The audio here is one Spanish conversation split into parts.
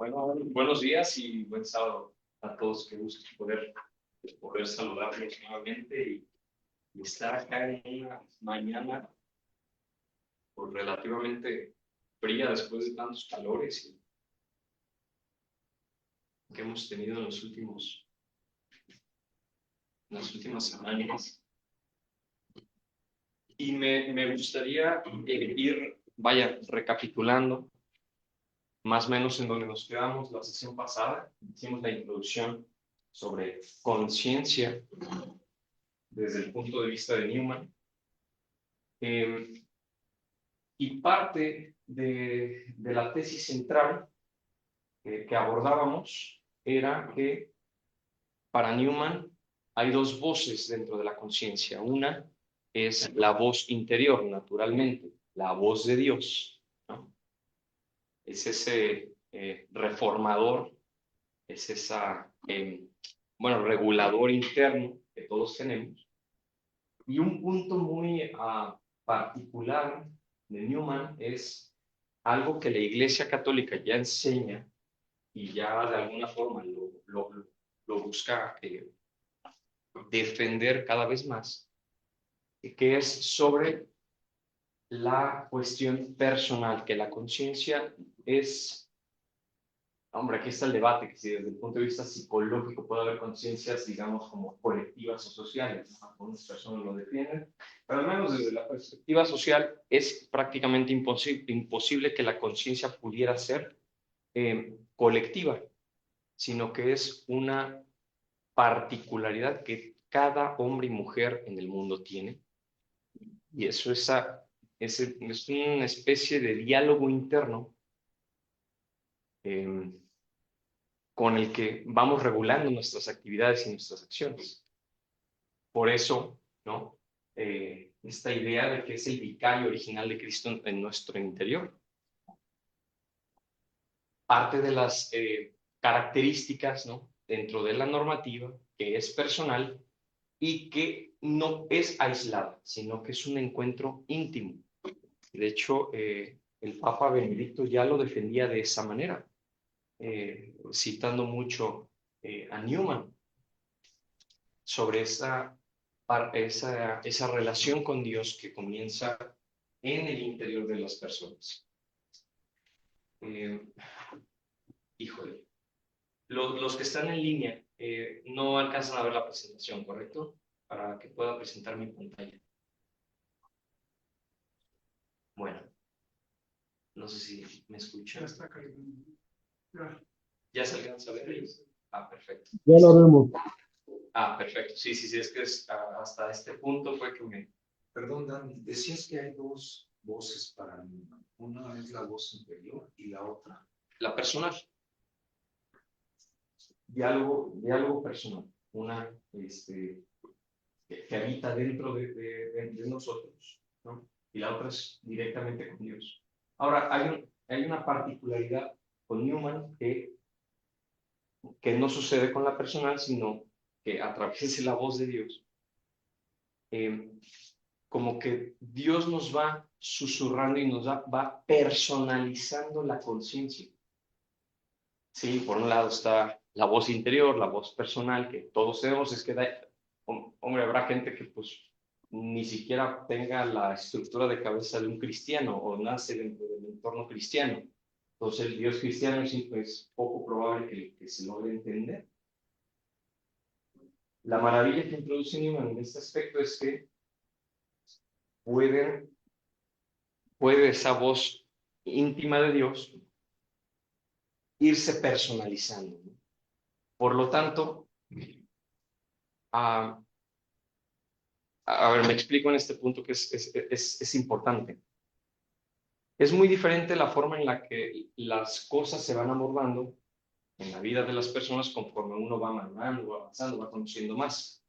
Bueno, buenos días y buen sábado a todos. Qué gusto poder saludarlos nuevamente y estar acá en una mañana pues, relativamente fría después de tantos calores que hemos tenido en las últimas semanas. Y me gustaría recapitulando más o menos en donde nos quedamos la sesión pasada. Hicimos la introducción sobre conciencia desde el punto de vista de Newman. Y parte de la tesis central que abordábamos era que para Newman hay dos voces dentro de la conciencia. Una es la voz interior, naturalmente, la voz de Dios, ¿no? Es ese reformador, es esa, regulador interno que todos tenemos. Y un punto muy particular de Newman es algo que la Iglesia Católica ya enseña y ya de alguna forma lo busca defender cada vez más, que es sobre la cuestión personal, que la conciencia es, hombre, aquí está el debate, que si desde el punto de vista psicológico puede haber conciencias, digamos, como colectivas o sociales, ¿no? Algunas personas lo defienden, pero al menos desde la perspectiva social es prácticamente imposible que la conciencia pudiera ser colectiva, sino que es una particularidad que cada hombre y mujer en el mundo tiene. Y eso es una especie de diálogo interno eh, con el que vamos regulando nuestras actividades y nuestras acciones. Por eso, ¿no? Esta idea de que es el vicario original de Cristo en nuestro interior. Parte de las características, ¿no? Dentro de la normativa, que es personal y que no es aislada, sino que es un encuentro íntimo. De hecho, el Papa Benedicto ya lo defendía de esa manera, citando mucho a Newman sobre esa relación con Dios que comienza en el interior de las personas. Híjole, los que están en línea no alcanzan a ver la presentación, ¿correcto? Para que pueda presentar mi pantalla. Bueno, no sé si me escuchan. Ya está cayendo. ¿Ya se alcanza a ver? Ah, perfecto. Ya lo vemos. Ah, perfecto. Sí, es que hasta este punto fue que me... Perdón, Dani, decías que hay dos voces para mí. Una es la voz interior y la otra. La personal. Diálogo personal. Una que habita dentro de nosotros, ¿no? Y la otra es directamente con Dios. Ahora, hay una particularidad con Newman que no sucede con la personal, sino que a través de la voz de Dios, como que Dios nos va susurrando y nos va personalizando la conciencia. Sí, por un lado está la voz interior, la voz personal que todos tenemos, es que, hombre, habrá gente que pues ni siquiera tenga la estructura de cabeza de un cristiano o nace dentro del entorno cristiano. Entonces el Dios cristiano es poco probable que se logre entender. La maravilla que introduce Newman en este aspecto es que puede esa voz íntima de Dios irse personalizando, ¿no? Por lo tanto, a ver, me explico en este punto que es importante. Es muy diferente la forma en la que las cosas se van abordando en la vida de las personas conforme uno va madurando, va avanzando, va conociendo más.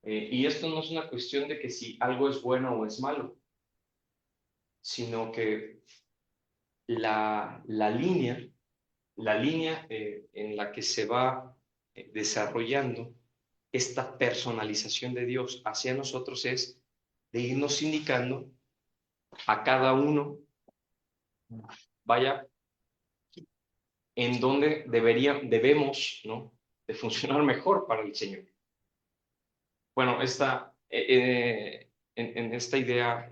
Y esto no es una cuestión de que si algo es bueno o es malo, sino que la línea en la que se va desarrollando esta personalización de Dios hacia nosotros es de irnos indicando a cada uno, vaya, en donde debemos, ¿no?, de funcionar mejor para el Señor. Bueno, en esta idea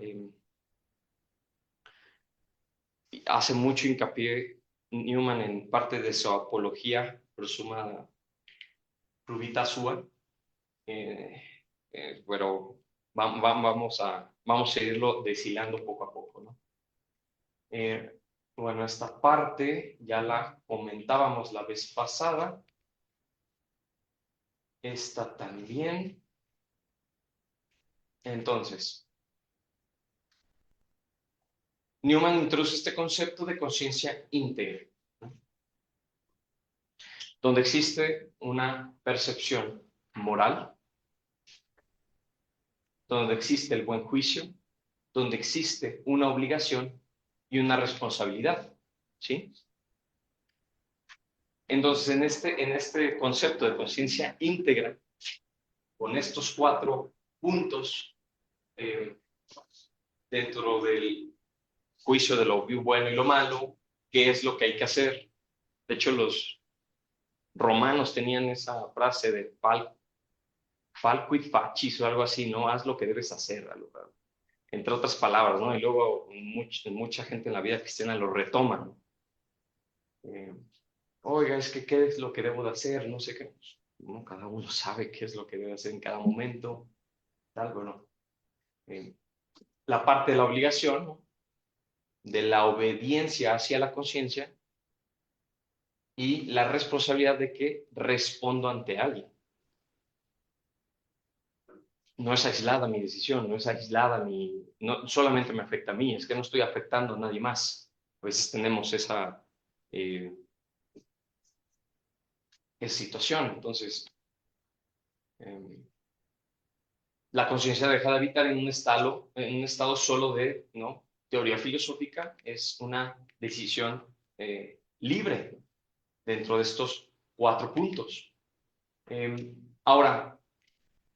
hace mucho hincapié Newman en parte de su apología prosuma Rubita Sua, pero vamos a irlo deshilando poco a poco, ¿no? Bueno, esta parte ya la comentábamos la vez pasada. Esta también. Entonces, Newman introduce este concepto de conciencia íntegra, ¿no?, donde existe una percepción moral, donde existe el buen juicio, donde existe una obligación y una responsabilidad, ¿sí? Entonces, en este concepto de conciencia íntegra, con estos 4 puntos dentro del juicio de lo bueno y lo malo, qué es lo que hay que hacer. De hecho, los romanos tenían esa frase de falquid facis o algo así, ¿no? Haz lo que debes hacer, entre otras palabras, ¿no? Y luego mucha gente en la vida cristiana lo retoma, ¿no? Oiga, es que ¿qué es lo que debo de hacer? No sé qué. ¿No? Cada uno sabe qué es lo que debe hacer en cada momento, tal, bueno. La parte de la obligación, ¿no?, de la obediencia hacia la conciencia y la responsabilidad de que respondo ante alguien. No es aislada mi decisión, no es aislada no solamente me afecta a mí, es que no estoy afectando a nadie más. A veces tenemos esa situación. Entonces, la conciencia deja de habitar en un estado solo de, ¿no?, teoría filosófica, es una decisión libre dentro de estos 4 puntos. Ahora,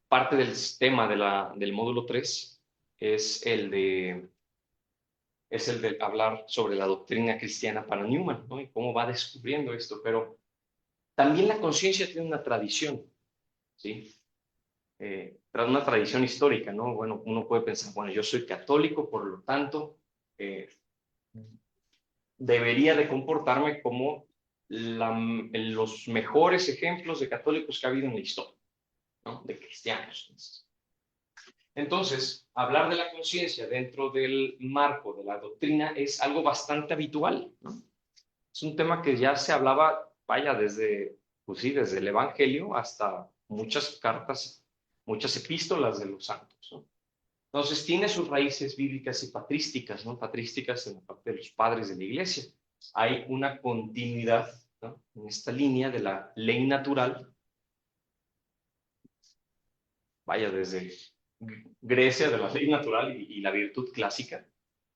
parte del tema del módulo 3 es el de hablar sobre la doctrina cristiana para Newman, ¿no?, y cómo va descubriendo esto, pero también la conciencia tiene una tradición, ¿sí? Tras una tradición histórica, ¿no? Bueno, uno puede pensar, bueno, yo soy católico, por lo tanto, debería de comportarme como los mejores ejemplos de católicos que ha habido en la historia, ¿no?, de cristianos. Entonces, hablar de la conciencia dentro del marco de la doctrina es algo bastante habitual, ¿no? Es un tema que ya se hablaba, vaya, pues sí, desde el Evangelio hasta muchas cartas, muchas epístolas de los santos, ¿no? Entonces, tiene sus raíces bíblicas y patrísticas, ¿no? Patrísticas en la parte de los padres de la iglesia. Hay una continuidad, ¿no?, en esta línea de la ley natural, vaya, desde Grecia, de la ley natural y la virtud clásica.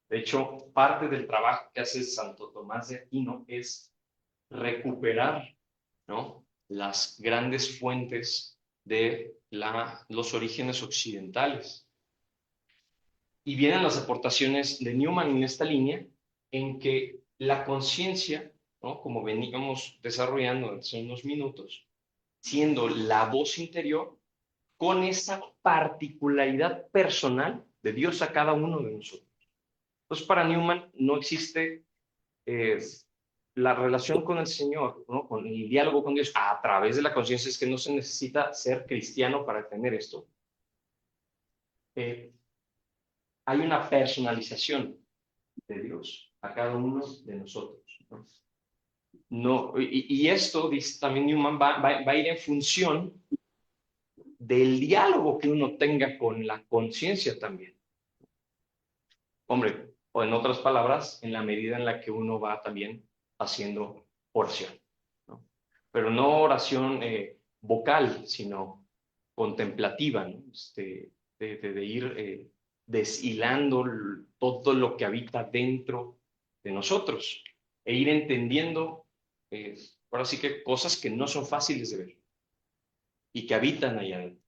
De hecho, parte del trabajo que hace Santo Tomás de Aquino es recuperar, ¿no?, las grandes fuentes de los orígenes occidentales. Y vienen las aportaciones de Newman en esta línea, en que la conciencia, ¿no?, como veníamos desarrollando hace unos minutos, siendo la voz interior, con esa particularidad personal de Dios a cada uno de nosotros. Entonces, para Newman no existe la relación con el Señor, ¿no?, con el diálogo con Dios a través de la conciencia. Es que no se necesita ser cristiano para tener esto. Hay una personalización de Dios a cada uno de nosotros, ¿no? Y esto, dice también Newman, va a ir en función del diálogo que uno tenga con la conciencia también. Hombre, o en otras palabras, en la medida en la que uno va también haciendo oración, ¿no? Pero no oración vocal, sino contemplativa, ¿no? De ir deshilando todo lo que habita dentro de nosotros e ir entendiendo, ahora sí que cosas que no son fáciles de ver y que habitan allá adentro.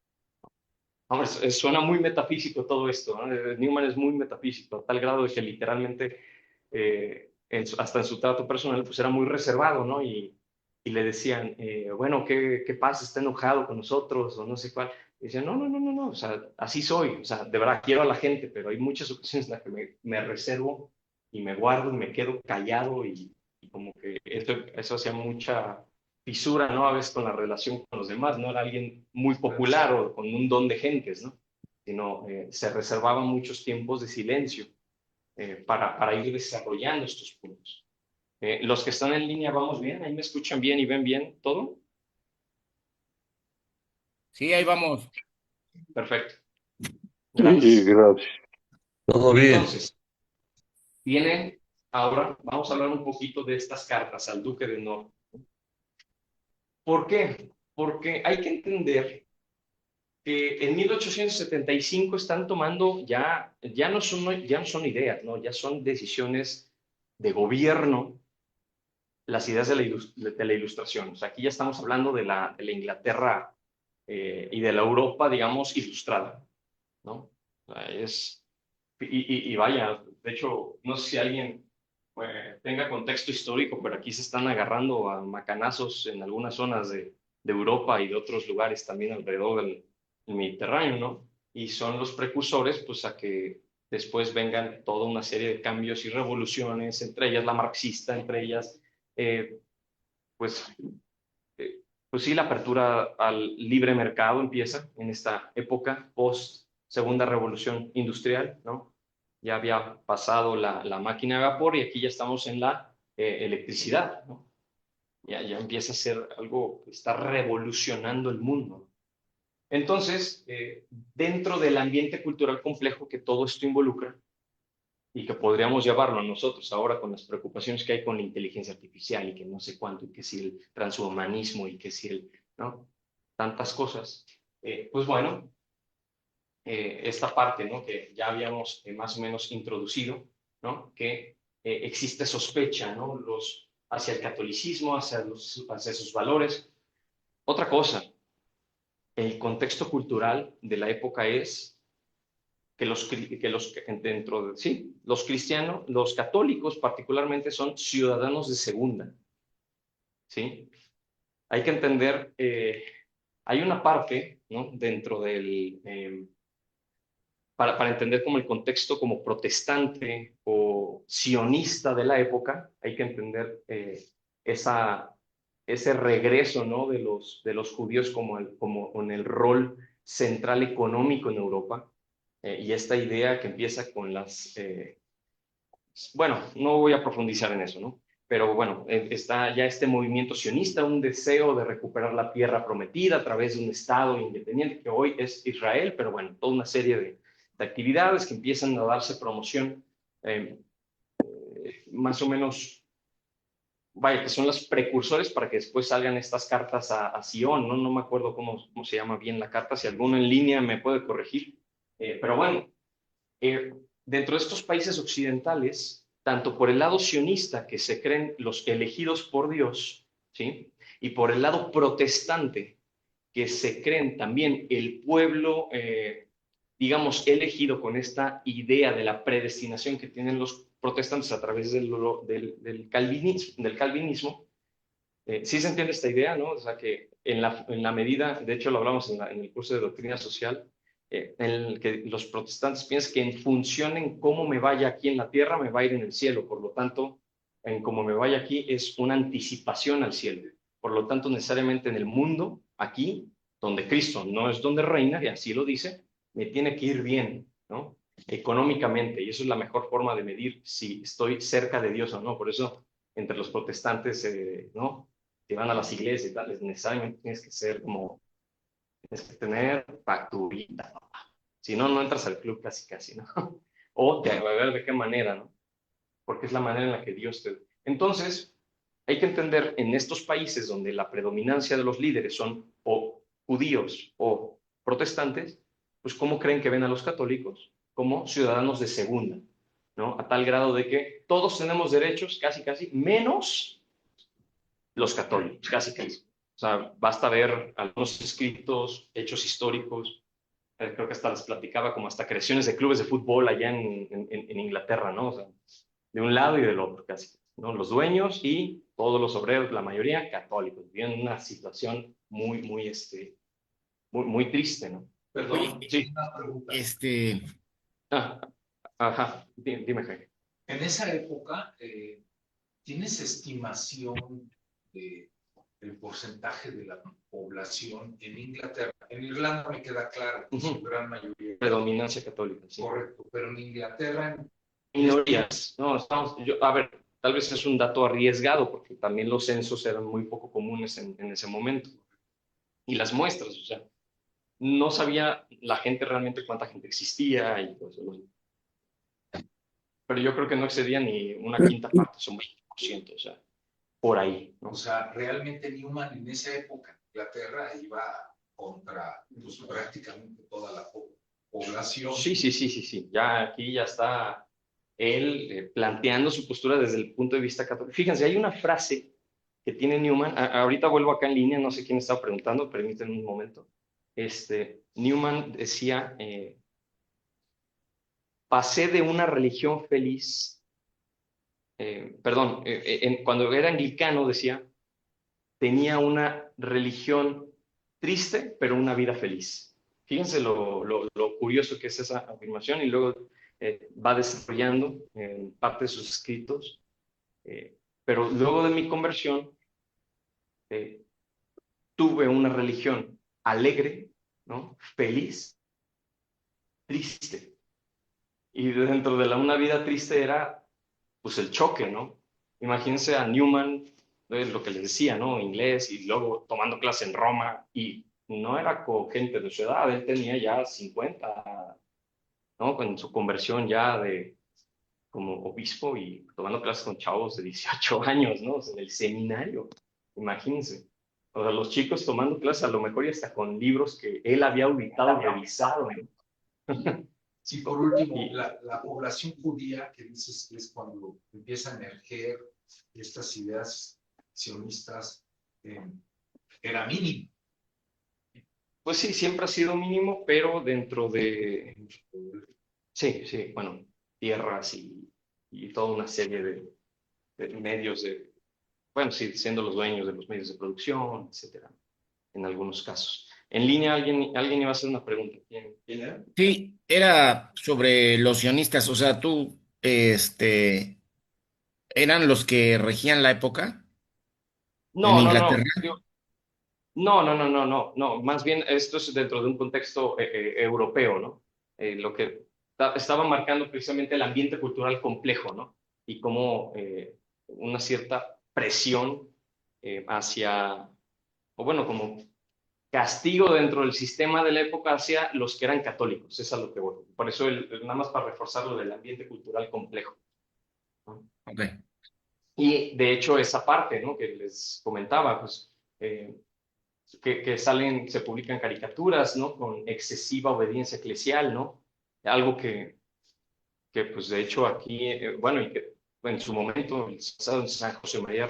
Hombre, suena muy metafísico todo esto, ¿no? Newman es muy metafísico, a tal grado de que literalmente hasta en su trato personal, pues era muy reservado, ¿no? Y le decían, bueno, ¿qué pasa? ¿Está enojado con nosotros? O no sé cuál. Y decían, no, no, no, no, no, o sea, así soy, o sea, de verdad quiero a la gente, pero hay muchas ocasiones en las que me reservo y me guardo y me quedo callado y como que eso hacía mucha fisura, ¿no? A veces con la relación con los demás, no era alguien muy popular o con un don de gentes, ¿no? Sino se reservaba muchos tiempos de silencio para ir desarrollando estos puntos. Los que están en línea, ¿vamos bien? ¿Ahí me escuchan bien y ven bien todo? Sí, ahí vamos. Perfecto. Sí, Gracias. gracias. Todo bien. Entonces, viene ahora, vamos a hablar un poquito de estas cartas al Duque de Norfolk. ¿Por qué? Porque hay que entender que en 1875 están tomando ya no son ideas, ¿no? Ya son decisiones de gobierno las ideas de la ilustración. O sea, aquí ya estamos hablando de la Inglaterra y de la Europa, digamos, ilustrada, ¿no? O sea, y vaya, de hecho, no sé si alguien tenga contexto histórico, pero aquí se están agarrando a macanazos en algunas zonas de Europa y de otros lugares también alrededor del Mediterráneo, ¿no? Y son los precursores, pues, a que después vengan toda una serie de cambios y revoluciones, entre ellas la marxista, entre ellas, eh, pues, pues sí, la apertura al libre mercado empieza en esta época post Segunda Revolución Industrial, ¿no? Ya había pasado la máquina de vapor y aquí ya estamos en la electricidad, ¿no? Ya empieza a ser algo que está revolucionando el mundo. Entonces, dentro del ambiente cultural complejo que todo esto involucra, y que podríamos llevarlo nosotros ahora con las preocupaciones que hay con la inteligencia artificial y que no sé cuánto, y que si el transhumanismo y que si el, ¿no? Tantas cosas. Pues bueno, esta parte, ¿no? Que ya habíamos más o menos introducido, ¿no? Que existe sospecha, ¿no? Hacia el catolicismo, hacia sus valores. Otra cosa, el contexto cultural de la época es sí, los cristianos, los católicos particularmente son ciudadanos de segunda, ¿sí? Hay que entender, hay una parte, ¿no? Dentro para entender como el contexto como protestante o sionista de la época, hay que entender ese regreso, ¿no? de los judíos como en el rol central económico en Europa, y esta idea que empieza con bueno, no voy a profundizar en eso, ¿no? Pero bueno, está ya este movimiento sionista, un deseo de recuperar la tierra prometida a través de un Estado independiente que hoy es Israel, pero bueno, toda una serie de actividades que empiezan a darse promoción, más o menos, vaya, que son las precursores para que después salgan estas cartas a Sion, ¿no? No me acuerdo cómo se llama bien la carta, si alguno en línea me puede corregir. Pero bueno, dentro de estos países occidentales, tanto por el lado sionista, que se creen los elegidos por Dios, ¿sí? Y por el lado protestante, que se creen también el pueblo, digamos, elegido con esta idea de la predestinación que tienen los protestantes a través del calvinismo. Sí se entiende esta idea, ¿no? O sea, que en la medida, de hecho lo hablamos en el curso de doctrina social, en el que los protestantes piensan que en función en cómo me vaya aquí en la tierra, me va a ir en el cielo. Por lo tanto, en cómo me vaya aquí es una anticipación al cielo. Por lo tanto, necesariamente en el mundo, aquí, donde Cristo no es donde reina, y así lo dice, me tiene que ir bien, ¿no? Económicamente, y eso es la mejor forma de medir si estoy cerca de Dios o no. Por eso, entre los protestantes, ¿no? Que van a las iglesias y tal, necesariamente tienes que ser como, tienes que tener facturita, ¿no? Si no, no entras al club casi, casi, ¿no? O a ver de qué manera, ¿no? Porque es la manera en la que Dios te... Entonces, hay que entender en estos países donde la predominancia de los líderes son o judíos o protestantes, pues cómo creen que ven a los católicos como ciudadanos de segunda, ¿no? A tal grado de que todos tenemos derechos, casi, casi, menos los católicos, casi, casi. O sea, basta ver algunos escritos, hechos históricos, creo que hasta les platicaba como hasta creaciones de clubes de fútbol allá en Inglaterra, ¿no? O sea, de un lado y del otro, casi. ¿no? Los dueños y todos los obreros, la mayoría católicos. Vivían en una situación muy triste, ¿no? Perdón, Oye, Sí. una pregunta. Ah, ajá, dime, Jaime. En esa época, ¿tienes estimación del porcentaje de la población en Inglaterra? En Irlanda me queda claro que su gran mayoría. Predominancia católica, sí. Correcto, pero en Inglaterra. Minorías, no, a ver, tal vez es un dato arriesgado porque también los censos eran muy poco comunes en ese momento. Y las muestras, o sea, no sabía la gente realmente cuánta gente existía y pues, pero yo creo que no excedía ni una quinta parte, son 20%, o sea, por ahí, ¿no? O sea, realmente Newman en esa época en Inglaterra iba contra pues, prácticamente toda la población. Sí. Ya aquí ya está él planteando su postura desde el punto de vista católico. Fíjense, hay una frase que tiene Newman, ahorita vuelvo acá en línea, no sé quién estaba preguntando, permítanme un momento. Newman decía, pasé de una religión feliz, cuando era anglicano decía, tenía una religión triste, pero una vida feliz. Fíjense lo curioso que es esa afirmación y luego va desarrollando en parte de sus escritos. Pero luego de mi conversión, tuve una religión alegre, ¿no? Feliz, triste. Y dentro de una vida triste era, pues, el choque, ¿no? Imagínense a Newman, lo que les decía, ¿no? Inglés, y luego tomando clase en Roma, y no era con gente de su edad, él tenía ya 50, ¿no? Con su conversión ya como obispo y tomando clases con chavos de 18 años, ¿no? O sea, en el seminario, imagínense. O sea, los chicos tomando clases a lo mejor y hasta con libros que él había auditado, revisado, ¿no? Sí, por último, la población judía, que dices que es cuando empieza a emerger estas ideas sionistas, era mínimo. Pues sí, siempre ha sido mínimo, pero dentro de, sí, bueno, tierras y toda una serie de medios bueno, sí, siendo los dueños de los medios de producción, etcétera, en algunos casos. En línea, alguien iba a hacer una pregunta. ¿Quién era? sí, era sobre los sionistas, o sea, ¿eran los que regían la época en No, no, Inglaterra? no. No. Más bien esto es dentro de un contexto europeo, ¿no? Lo que estaba marcando precisamente el ambiente cultural complejo, ¿no? Y como una cierta presión hacia, o bueno, como castigo dentro del sistema de la época hacia los que eran católicos. Es a lo que voy. Por eso, nada más para reforzar lo del ambiente cultural complejo, ¿no? Ok. Y de hecho, esa parte, ¿no? Que les comentaba, pues. Que se publican caricaturas, ¿no? Con excesiva obediencia eclesial, ¿no? Algo que pues de hecho aquí, bueno, y que en su momento el San José María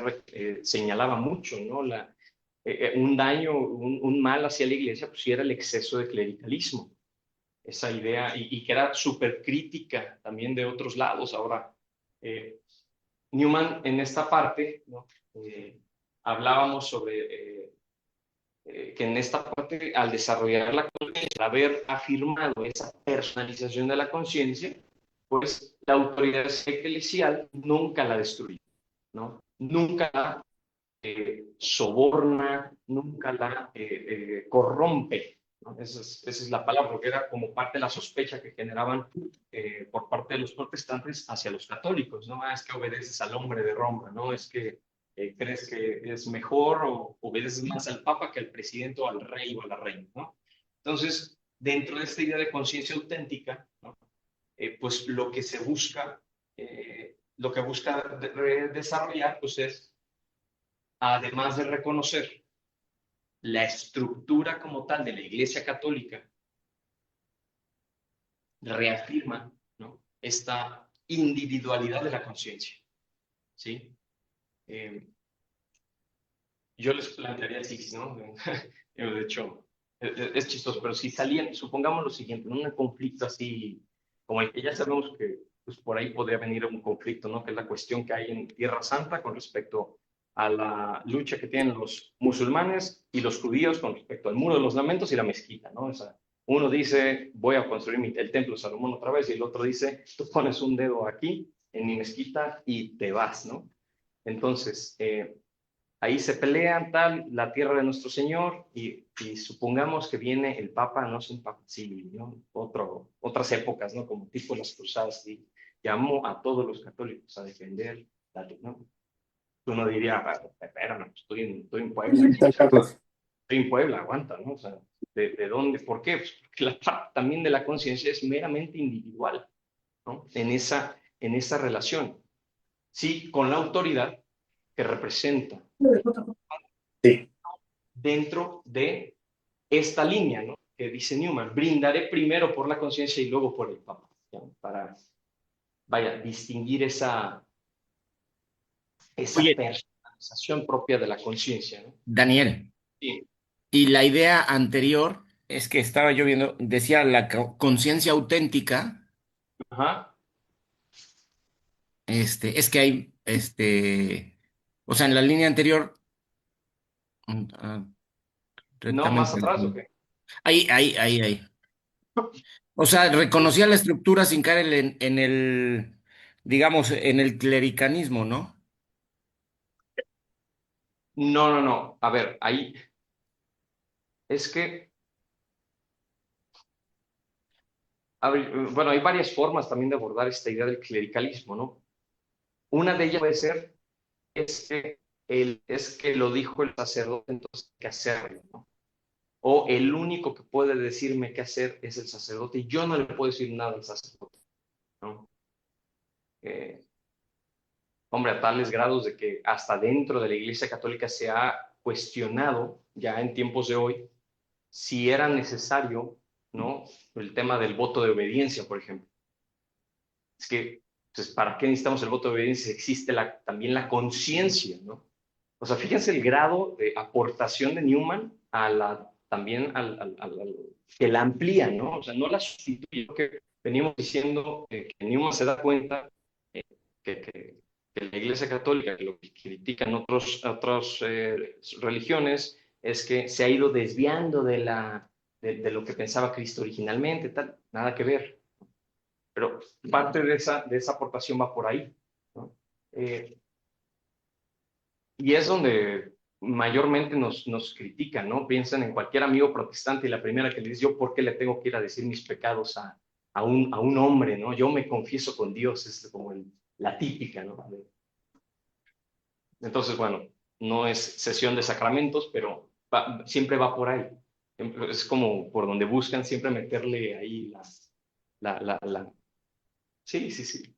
señalaba mucho, ¿no? Un daño, un mal hacia la iglesia, pues sí era el exceso de clericalismo. Esa idea, y que era súper crítica también de otros lados. Ahora, Newman en esta parte, ¿no? Hablábamos sobre que en esta parte, al desarrollar la conciencia, haber afirmado esa personalización de la conciencia, pues la autoridad eclesial nunca la destruye, ¿no? Nunca la soborna, nunca la corrompe, ¿no? Esa es la palabra, porque era como parte de la sospecha que generaban por parte de los protestantes hacia los católicos, ¿no? Es que obedeces al hombre de Roma, ¿no? Es que crees que es mejor o obedeces más al Papa que al presidente o al rey o a la reina, ¿no? Entonces, dentro de esta idea de conciencia auténtica, ¿no? Pues lo que busca desarrollar, pues es, además de reconocer la estructura como tal de la Iglesia Católica, reafirma, ¿no? Esta individualidad de la conciencia, ¿sí? Yo les plantearía así, ¿no? De hecho, es chistoso, pero si salían, supongamos lo siguiente, en un conflicto así como el que ya sabemos que pues por ahí podría venir un conflicto, ¿no? Que es la cuestión que hay en Tierra Santa con respecto a la lucha que tienen los musulmanes y los judíos con respecto al Muro de los Lamentos y la mezquita, ¿no? O sea, uno dice, voy a construir el templo de Salomón otra vez, y el otro dice, tú pones un dedo aquí en mi mezquita y te vas, ¿no? Entonces, ahí se pelean, tal, la tierra de nuestro Señor, y supongamos que viene el Papa, no es un Papa civil, ¿no? Otras épocas, ¿no? Como tipo las cruzadas, y llamó a todos los católicos a defender, ¿no? Uno diría, espérame, estoy en Puebla, Señorita Carlos. estoy en Puebla, aguanta, ¿no? O sea, ¿de dónde? ¿Por qué? Pues porque la parte también de la conciencia es meramente individual, ¿no? En esa relación. Sí, con la autoridad que representa Sí. dentro de esta línea, ¿no? Que dice Newman, brindaré primero por la conciencia y luego por el Papa, ¿no? Para, vaya, distinguir esa Oye, personalización propia de la conciencia, ¿no? Daniel, Sí. y la idea anterior es que estaba yo viendo, decía la conciencia auténtica, Ajá. es que hay, o sea, en la línea anterior, ¿No más rectamente, atrás o qué? ahí. O sea, reconocía la estructura sin caer en el, digamos, en el clericanismo, ¿no? No, no, no. A ver, ahí es que, a ver, bueno, hay varias formas también de abordar esta idea del clericalismo, ¿no? Una de ellas puede ser, es que lo dijo el sacerdote, entonces hay que hacerlo, ¿no? O el único que puede decirme qué hacer es el sacerdote, y yo no le puedo decir nada al sacerdote, ¿no? Eh, hombre, a tales grados de que hasta dentro de la Iglesia Católica se ha cuestionado, ya en tiempos de hoy, si era necesario, ¿no? El tema del voto de obediencia, por ejemplo. Es que, pues, ¿para qué necesitamos el voto de obediencia si existe también la conciencia, ¿no? O sea, fíjense el grado de aportación de Newman también que la amplía, ¿no? O sea, no la sustituye. Lo que venimos diciendo, que Newman se da cuenta, eh, que la Iglesia Católica, que lo que critican otras religiones, es que se ha ido desviando de lo que pensaba Cristo originalmente, tal, nada que ver. Pero parte de esa aportación va por ahí, ¿no? Y es donde mayormente nos critican, ¿no? Piensan en cualquier amigo protestante y la primera que le dice, yo, ¿por qué le tengo que ir a decir mis pecados a un hombre, ¿no? Yo me confieso con Dios, es como la típica, ¿no? Entonces, bueno, no es sesión de sacramentos, pero siempre va por ahí. Es como por donde buscan siempre meterle ahí la. Sí, sí, sí.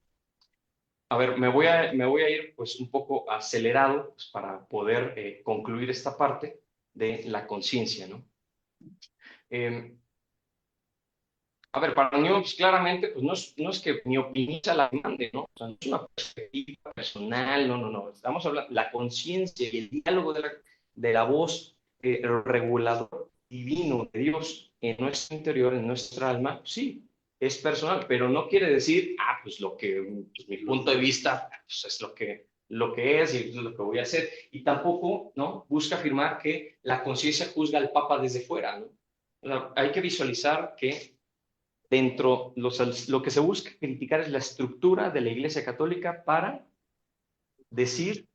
A ver, me voy a ir pues un poco acelerado, pues, para poder concluir esta parte de la conciencia, ¿no? Eh, a ver, para mí, pues claramente, pues no es que mi opinión sea la que mande, ¿no? O sea, no es una perspectiva personal, no, no, no. Estamos hablando, la conciencia y el diálogo de la voz regulador divino de Dios en nuestro interior, en nuestra alma, sí, es personal, pero no quiere decir, pues pues, mi punto de vista, pues, es lo que es y es lo que voy a hacer. Y tampoco, ¿no? Busca afirmar que la conciencia juzga al Papa desde fuera, ¿no? O sea, hay que visualizar que lo que se busca criticar es la estructura de la Iglesia Católica para decir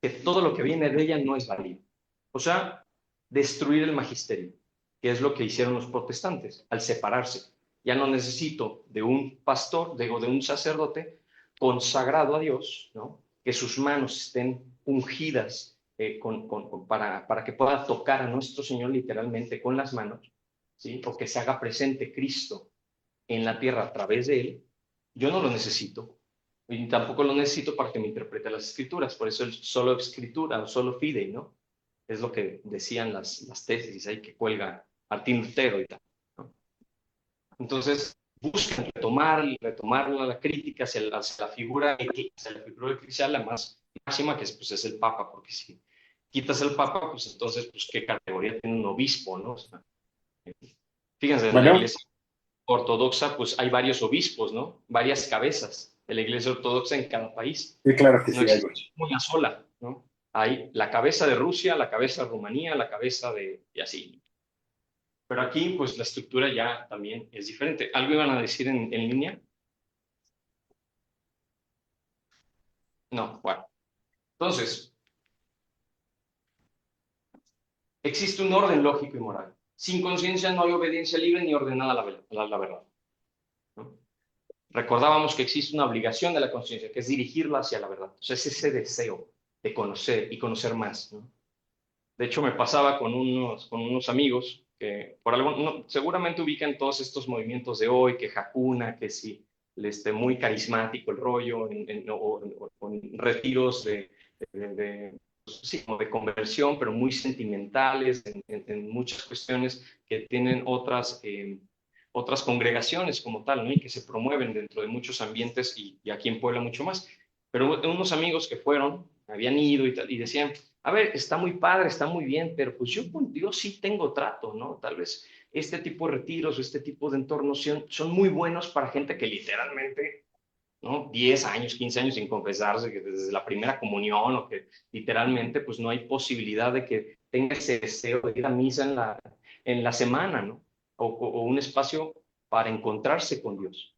que todo lo que viene de ella no es válido. O sea, destruir el magisterio, que es lo que hicieron los protestantes al separarse. Ya no necesito de un pastor, de un sacerdote consagrado a Dios, ¿no? Que sus manos estén ungidas para que pueda tocar a nuestro Señor literalmente con las manos, ¿sí? O que se haga presente Cristo en la tierra a través de él. Yo no lo necesito, y tampoco lo necesito para que me interprete las escrituras. Por eso el solo escritura o solo fidei, ¿no? Es lo que decían las tesis ahí que cuelga Martín Lutero y tal, ¿no? Entonces, buscan retomar la crítica hacia la figura eclesial, la más máxima, que pues, es el Papa, porque si quitas el Papa, pues entonces, pues, ¿qué categoría tiene un obispo, no? O sea, fíjense, en la Bueno, iglesia ortodoxa, pues hay varios obispos, ¿no? Varias cabezas de la iglesia ortodoxa en cada país. Sí, claro que No sí. Hay. existe una sola, ¿no? Hay la cabeza de Rusia, la cabeza de Rumanía, la cabeza de... y así. Pero aquí, pues la estructura ya también es diferente. ¿Algo iban a decir en línea? No, bueno. Entonces, existe un orden lógico y moral. Sin conciencia no hay obediencia libre ni ordenada a la verdad, ¿no? Recordábamos que existe una obligación de la conciencia, que es dirigirla hacia la verdad. Entonces, ese deseo de conocer y conocer más, ¿no? De hecho, me pasaba con unos amigos que por algo, no, seguramente ubican todos estos movimientos de hoy, que Hakuna, que sí, muy carismático el rollo, o en retiros sí, como de conversión, pero muy sentimentales en muchas cuestiones que tienen otras congregaciones como tal, ¿no? Y que se promueven dentro de muchos ambientes y aquí en Puebla mucho más. Pero unos amigos que fueron, habían ido y decían, a ver, está muy padre, está muy bien, pero pues yo con Dios sí tengo trato, ¿no? Tal vez este tipo de retiros o este tipo de entornos son muy buenos para gente que literalmente, ¿no? 10 años, 15 años sin confesarse, que desde la primera comunión o que literalmente pues no hay posibilidad de que tenga ese deseo de ir a misa en la semana, ¿no? O un espacio para encontrarse con Dios.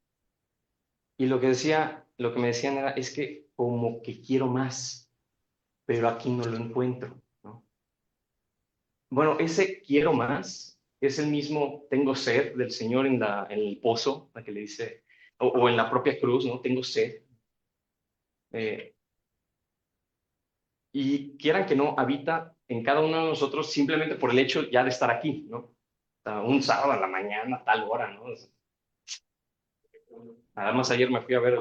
Y lo que me decían era, es que como que quiero más, pero aquí no lo encuentro, ¿no? Bueno, ese quiero más es el mismo tengo sed del Señor en el pozo, la que le dice, o en la propia cruz, ¿no? Tengo sed. Eh, y quieran que no, habita en cada uno de nosotros simplemente por el hecho ya de estar aquí, ¿no? O sea, un sábado a la mañana, tal hora, ¿no? Además, ayer me fui a ver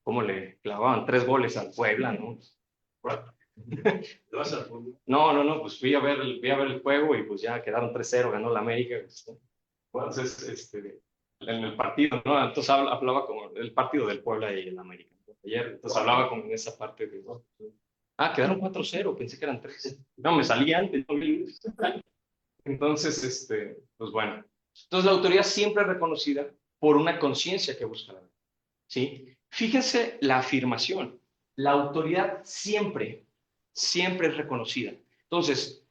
cómo le clavaban 3 goles al Puebla, ¿no? ¿Te vas al fútbol? No, pues fui a ver el juego y pues ya quedaron 3-0, ganó la América. Entonces, en el partido, ¿no? Entonces hablaba como el partido del Puebla y el América, ¿no? Ayer, entonces hablaba como en esa parte de, ¿no? Quedaron 4-0, pensé que eran 3. No, me salí antes, no vi. Entonces, pues bueno. Entonces la autoridad siempre es reconocida por una conciencia que busca la verdad, ¿sí? Fíjense la afirmación. La autoridad siempre es reconocida. Entonces,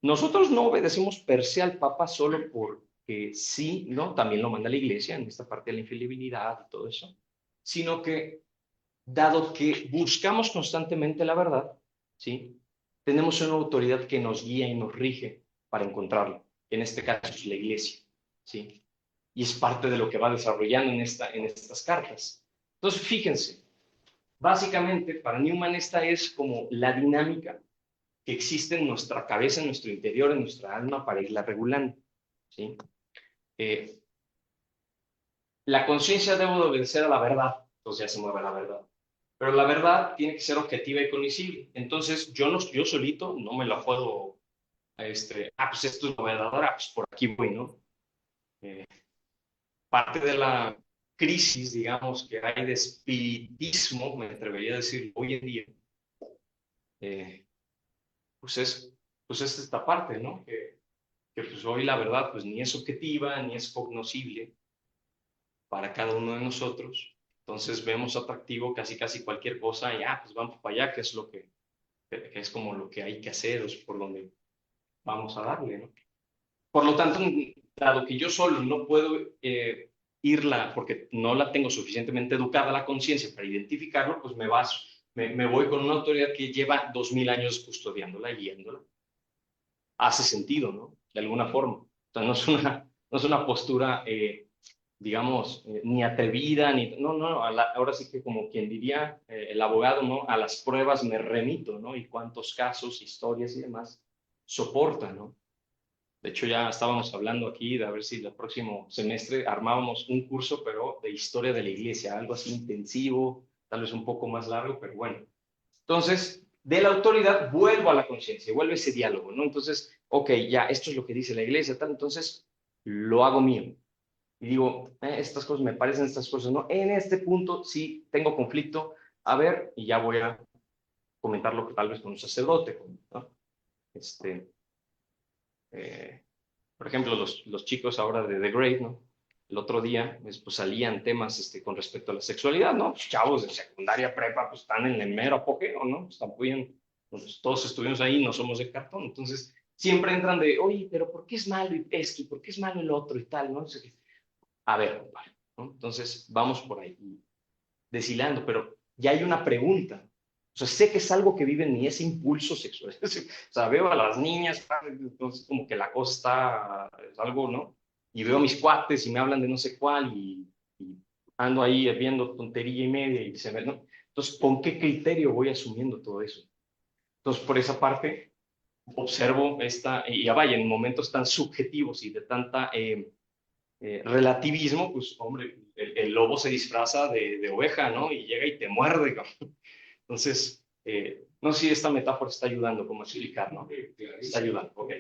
nosotros no obedecemos per se al Papa solo porque sí, ¿no? También lo manda la Iglesia en esta parte de la infalibilidad y todo eso, sino que, dado que buscamos constantemente la verdad, ¿sí? Tenemos una autoridad que nos guía y nos rige para encontrarla. En este caso es la Iglesia, ¿sí? Y es parte de lo que va desarrollando en estas cartas. Entonces, fíjense, básicamente para Newman esta es como la dinámica que existe en nuestra cabeza, en nuestro interior, en nuestra alma para irla regulando, ¿sí? Eh, la conciencia debe de obedecer a la verdad, entonces ya se mueve la verdad. Pero la verdad tiene que ser objetiva y conocible. Entonces yo solito no me la puedo, pues esto es la verdadera, pues por aquí voy, ¿no? Eh, Parte de la crisis, digamos, que hay de espiritismo, me atrevería a decir hoy en día, eh, pues es esta parte, ¿no? Que pues hoy la verdad pues ni es objetiva, ni es cognoscible para cada uno de nosotros. Entonces vemos atractivo casi cualquier cosa y pues vamos para allá, que es que es como lo que hay que hacer, es por donde vamos a darle, ¿no? Por lo tanto, dado que yo solo no puedo irla, porque no la tengo suficientemente educada la conciencia para identificarlo, pues me voy con una autoridad que lleva 2000 años custodiándola y guiándola. Hace sentido, ¿no? De alguna forma. O sea, no es una postura, digamos, ni atrevida, no, ahora sí que como quien diría el abogado, ¿no? A las pruebas me remito, ¿no? Y cuántos casos, historias y demás soporta, ¿no? De hecho, ya estábamos hablando aquí de a ver si el próximo semestre armábamos un curso, pero de historia de la iglesia, algo así intensivo, tal vez un poco más largo, pero bueno. Entonces, de la autoridad vuelvo a la conciencia, vuelve ese diálogo, ¿no? Entonces, ok, ya, esto es lo que dice la iglesia, tal, entonces lo hago mío. Y digo, estas cosas me parecen, estas cosas no. En este punto sí tengo conflicto, a ver, y ya voy a comentarlo tal vez con un sacerdote, ¿no? Eh, por ejemplo, los chicos ahora de The Great, ¿no? el otro día, pues salían temas con respecto a la sexualidad, ¿no? Pues, chavos de secundaria, prepa, pues están en el mero apogeo, ¿no? Están bien, pues, todos estuvimos ahí, no somos de cartón, entonces siempre entran de, oye, pero ¿por qué es malo esto? ¿Y por qué es malo el otro y tal, ¿no? A ver, compadre, ¿no? Entonces vamos por ahí, deshilando, pero ya hay una pregunta. O sea, sé que es algo que vive en mí, ese impulso sexual. O sea, veo a las niñas, entonces como que la cosa está, es algo, ¿no? Y veo a mis cuates y me hablan de no sé cuál y ando ahí viendo tontería y media y se ve, ¿no? Entonces, ¿con qué criterio voy asumiendo todo eso? Entonces, por esa parte, observo y ya vaya, en momentos tan subjetivos y de tanta relativismo, pues, hombre, el lobo se disfraza de oveja, ¿no? Y llega y te muerde, cabrón. Entonces, no sé si esta metáfora está ayudando como a explicar, ¿no? Está ayudando, ok.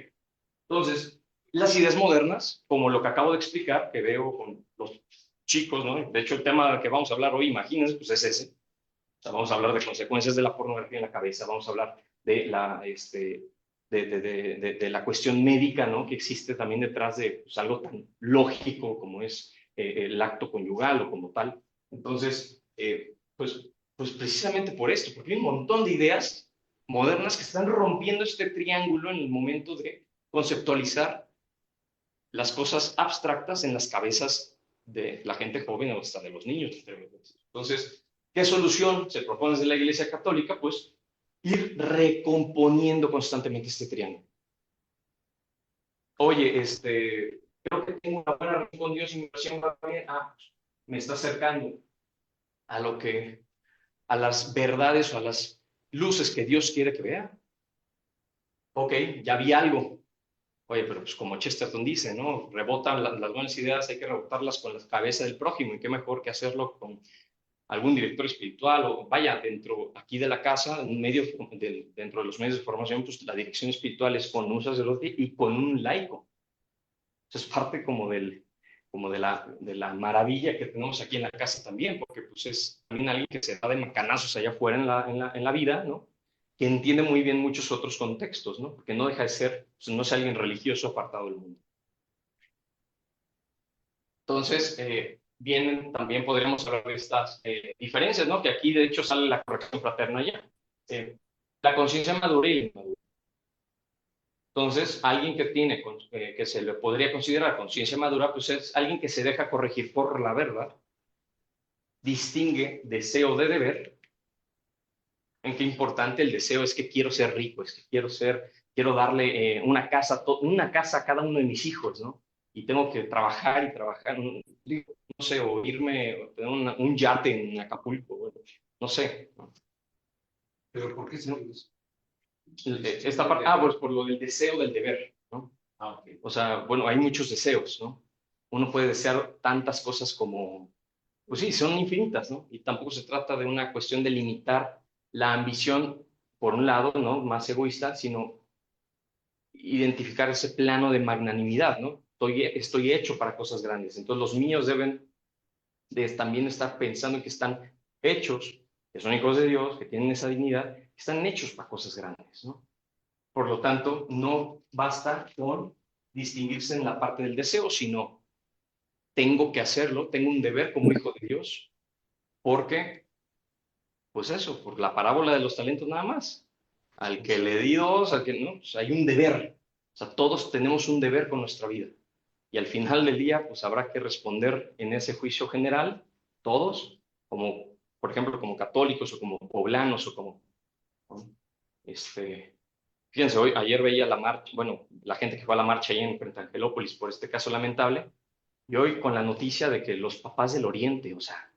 Entonces, las ideas modernas, como lo que acabo de explicar, que veo con los chicos, ¿no? De hecho, el tema que vamos a hablar hoy, imagínense, pues es ese. O sea, vamos a hablar de consecuencias de la pornografía en la cabeza, vamos a hablar de de la cuestión médica, ¿no? Que existe también detrás de pues, algo tan lógico como es el acto conyugal o como tal. Entonces, pues precisamente por esto, porque hay un montón de ideas modernas que están rompiendo este triángulo en el momento de conceptualizar las cosas abstractas en las cabezas de la gente joven o hasta de los niños. Entonces, ¿qué solución se propone desde la Iglesia Católica? Pues ir recomponiendo constantemente este triángulo. Oye, creo que tengo una buena relación con Dios y mi oración va bien. Pues, me está acercando a a las verdades o a las luces que Dios quiere que vea. Ok, ya vi algo. Oye, pero pues como Chesterton dice, ¿no? Rebotan las buenas ideas, hay que rebotarlas con la cabeza del prójimo, y qué mejor que hacerlo con algún director espiritual o vaya, dentro aquí de la casa, un medio, dentro de los medios de formación, pues la dirección espiritual es con un sacerdote y con un laico. Eso es parte como de la maravilla que tenemos aquí en la casa también, porque pues es también alguien que se da de macanazos allá afuera en la vida, ¿no? Que entiende muy bien muchos otros contextos, ¿no? Porque no deja de ser, pues, no es alguien religioso apartado del mundo. Entonces, vienen, también podríamos hablar de estas diferencias, ¿no? Que aquí de hecho sale la corrección fraterna ya. La conciencia madura y la inmadura. Entonces, alguien que tiene, que se le podría considerar conciencia madura, pues es alguien que se deja corregir por la verdad, distingue deseo de deber. En qué importante el deseo es que quiero ser rico, es que quiero darle una casa a cada uno de mis hijos, ¿no? Y tengo que trabajar y trabajar, no sé, o irme, o tener un yate en Acapulco, bueno, no sé. ¿No? ¿Pero por qué se ve eso? Esta parte, pues por lo del deseo del deber, ¿no? Okay. O sea, bueno, hay muchos deseos, ¿no? Uno puede desear tantas cosas como, pues sí, son infinitas, ¿no? Y tampoco se trata de una cuestión de limitar la ambición, por un lado, ¿no? Más egoísta, sino identificar ese plano de magnanimidad, ¿no? Estoy hecho para cosas grandes. Entonces los míos deben de también estar pensando que están hechos, que son hijos de Dios, que tienen esa dignidad, que están hechos para cosas grandes, ¿no? Por lo tanto, no basta con distinguirse en la parte del deseo, sino tengo que hacerlo, tengo un deber como hijo de Dios, porque, pues eso, por la parábola de los talentos nada más. Al que le di dos, al que no, pues hay un deber. O sea, todos tenemos un deber con nuestra vida. Y al final del día, pues habrá que responder en ese juicio general, todos, como, por ejemplo, como católicos o como poblanos o como, ¿no? Fíjense, ayer veía la marcha, bueno, la gente que fue a la marcha ahí en Frente a Angelópolis por este caso lamentable, y hoy con la noticia de que los papás del Oriente, o sea,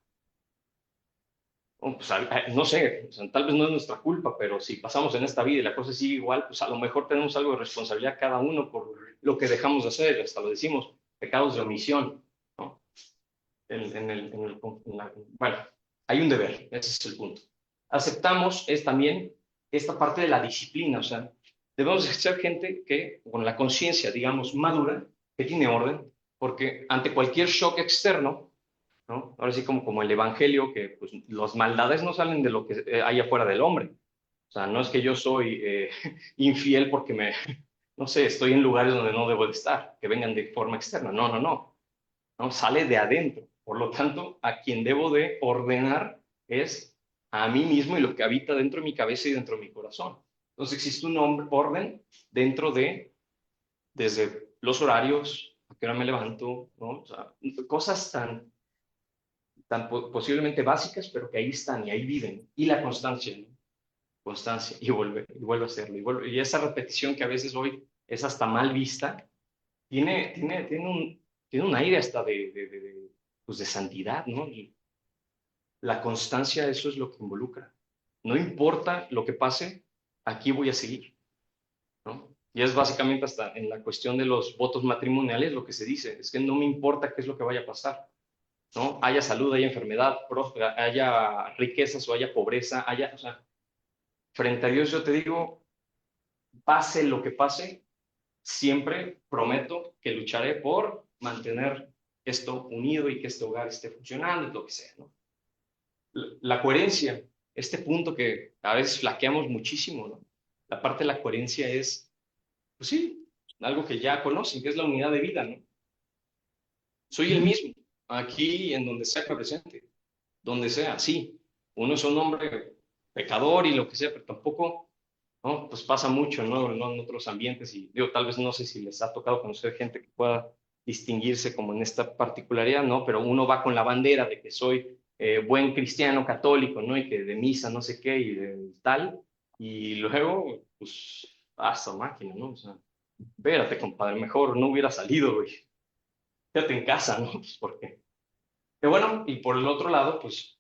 pues, no sé, o sea, tal vez no es nuestra culpa, pero si pasamos en esta vida y la cosa sigue igual, pues a lo mejor tenemos algo de responsabilidad cada uno por lo que dejamos de hacer, hasta lo decimos, pecados de omisión, ¿no? Bueno, hay un deber, ese es el punto. Aceptamos es también esta parte de la disciplina, o sea, debemos ser gente que, con la conciencia, digamos, madura, que tiene orden, porque ante cualquier shock externo, ¿no? Ahora sí como el evangelio, que pues, las maldades no salen de lo que hay afuera del hombre. O sea, no es que yo soy infiel porque no sé, estoy en lugares donde no debo de estar, que vengan de forma externa. No, no, no. ¿no? Sale de adentro. Por lo tanto, a quien debo de ordenar es a mí mismo y lo que habita dentro de mi cabeza y dentro de mi corazón. Entonces existe un orden dentro de, desde los horarios, a qué hora me levanto, ¿no? O sea, cosas tan posiblemente básicas, pero que ahí están y ahí viven. Y la constancia, ¿no? Constancia, y vuelve a hacerlo. Y esa repetición que a veces hoy es hasta mal vista, tiene un aire hasta pues de santidad, ¿no? Y la constancia, eso es lo que involucra. No importa lo que pase, aquí voy a seguir, ¿no? Y es básicamente hasta en la cuestión de los votos matrimoniales lo que se dice, es que no me importa qué es lo que vaya a pasar, ¿no? Haya salud, haya enfermedad, haya riquezas o haya pobreza, o sea, frente a Dios yo te digo, pase lo que pase, siempre prometo que lucharé por mantener esto unido y que este hogar esté funcionando y lo que sea, ¿no? La coherencia, este punto que a veces flaqueamos muchísimo, ¿no? La parte de la coherencia es, pues sí, algo que ya conocen, que es la unidad de vida, ¿no? Soy el mismo, aquí en donde sea que presente, donde sea, sí. Uno es un hombre pecador y lo que sea, pero tampoco, ¿no? Pues pasa mucho, ¿no? En otros ambientes y digo, tal vez no sé si les ha tocado conocer gente que pueda distinguirse como en esta particularidad, ¿no? Pero uno va con la bandera de que soy buen cristiano católico, ¿no? Y que de misa no sé qué y de tal, y luego, pues, hasta máquina, ¿no? O sea, espérate, compadre, mejor no hubiera salido, güey. Quédate en casa, ¿no? Pues porque. Pero bueno, y por el otro lado, pues,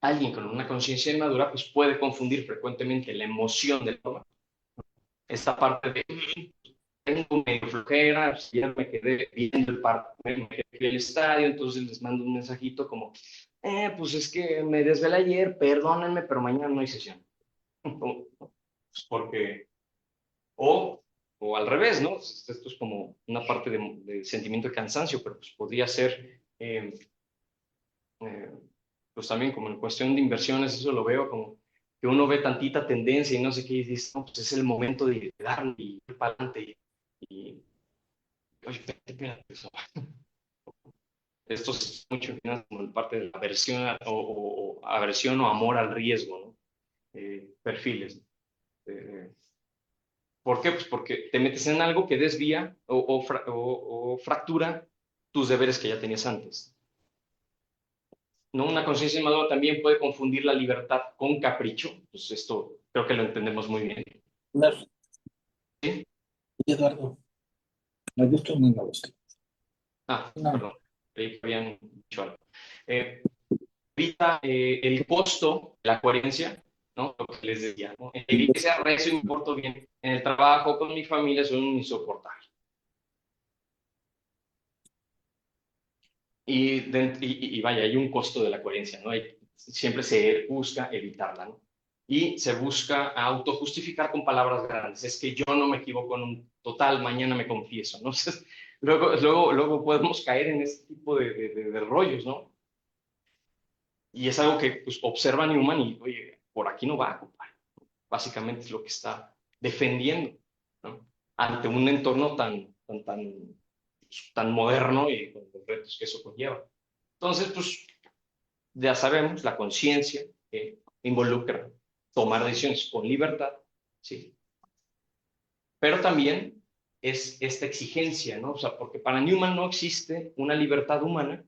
alguien con una conciencia inmadura, pues puede confundir frecuentemente la emoción del otro. Esta parte de tengo medio flojera, si ya me quedé viendo me quedé en el estadio, entonces les mando un mensajito como, pues es que me desvelé ayer, perdónenme, pero mañana no hay sesión. Pues porque, o, o al revés, ¿no? Esto es como una parte de sentimiento de cansancio, pero pues podría ser, eh, pues también como en cuestión de inversiones, eso lo veo como que uno ve tantita tendencia y no sé qué, y dice, no, pues es el momento de darle y ir para adelante y oye, espérate, eso. Esto es mucho en finanzas como en parte de la aversión o aversión o amor al riesgo, ¿no? Perfiles. Eh, ¿Por qué? Pues porque te metes en algo que desvía o fractura tus deberes que ya tenías antes. ¿No? Una conciencia inmadura también puede confundir la libertad con capricho. Pues esto creo que lo entendemos muy bien. ¿Sí? Eduardo, me gusta o no me gusta. No. Perdón. Creí que habían dicho algo. Evita el costo de la coherencia, ¿no? Lo que les decía, ¿no? En la iglesia rezo y me porto bien. En el trabajo con mi familia soy un insoportable. Y vaya, hay un costo de la coherencia, ¿no? Siempre se busca evitarla, ¿no? Y se busca autojustificar con palabras grandes. Es que yo no me equivoco en un total, mañana me confieso, ¿no? Entonces, luego podemos caer en este tipo de rollos, ¿no? Y es algo que pues, observa Newman y, oye, por aquí no va, compadre. Básicamente es lo que está defendiendo, ¿no? Ante un entorno tan moderno y con los retos que eso conlleva. Entonces, pues ya sabemos, la conciencia que involucra tomar decisiones con libertad, ¿sí? Pero también es esta exigencia, ¿no? O sea, porque para Newman no existe una libertad humana.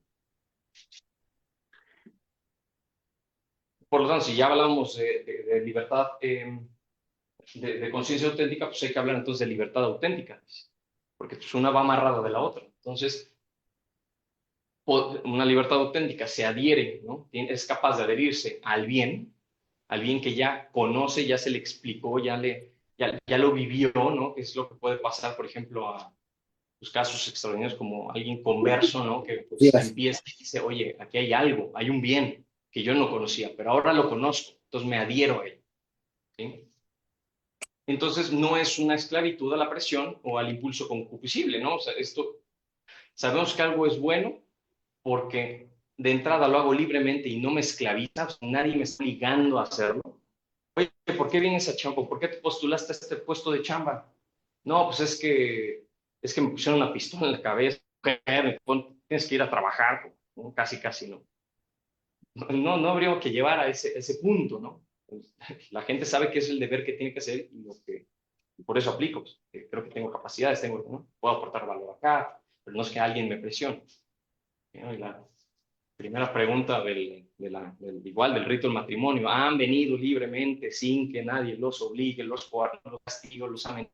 Por lo tanto, si ya hablamos de libertad de conciencia auténtica, pues hay que hablar entonces de libertad auténtica, porque pues una va amarrada de la otra. Entonces, una libertad auténtica se adhiere, ¿no? Es capaz de adherirse al bien que ya conoce, ya se le explicó, ya lo vivió, ¿no? Que es lo que puede pasar, por ejemplo, a los casos extraordinarios como alguien converso, ¿no? Que pues empieza y dice, oye, aquí hay algo, hay un bien que yo no conocía, pero ahora lo conozco, entonces me adhiero a él, ¿sí? Entonces no es una esclavitud a la presión o al impulso concupiscible, ¿no? O sea, sabemos que algo es bueno porque de entrada lo hago libremente y no me esclaviza, o sea, nadie me está obligando a hacerlo. Oye, ¿por qué vienes a chamba? ¿Por qué te postulaste a este puesto de chamba? No, pues es que me pusieron una pistola en la cabeza, tienes que ir a trabajar, ¿no? Casi, casi no. No habría que llevar a ese punto, ¿no? La gente sabe que es el deber que tiene que hacer y por eso aplico, pues, que creo que tengo capacidades, ¿no? Puedo aportar valor acá, pero no es que alguien me presione, ¿no? Y la primera pregunta igual del rito del matrimonio, ¿han venido libremente sin que nadie los obligue, los coarte, los castigue, los amenace?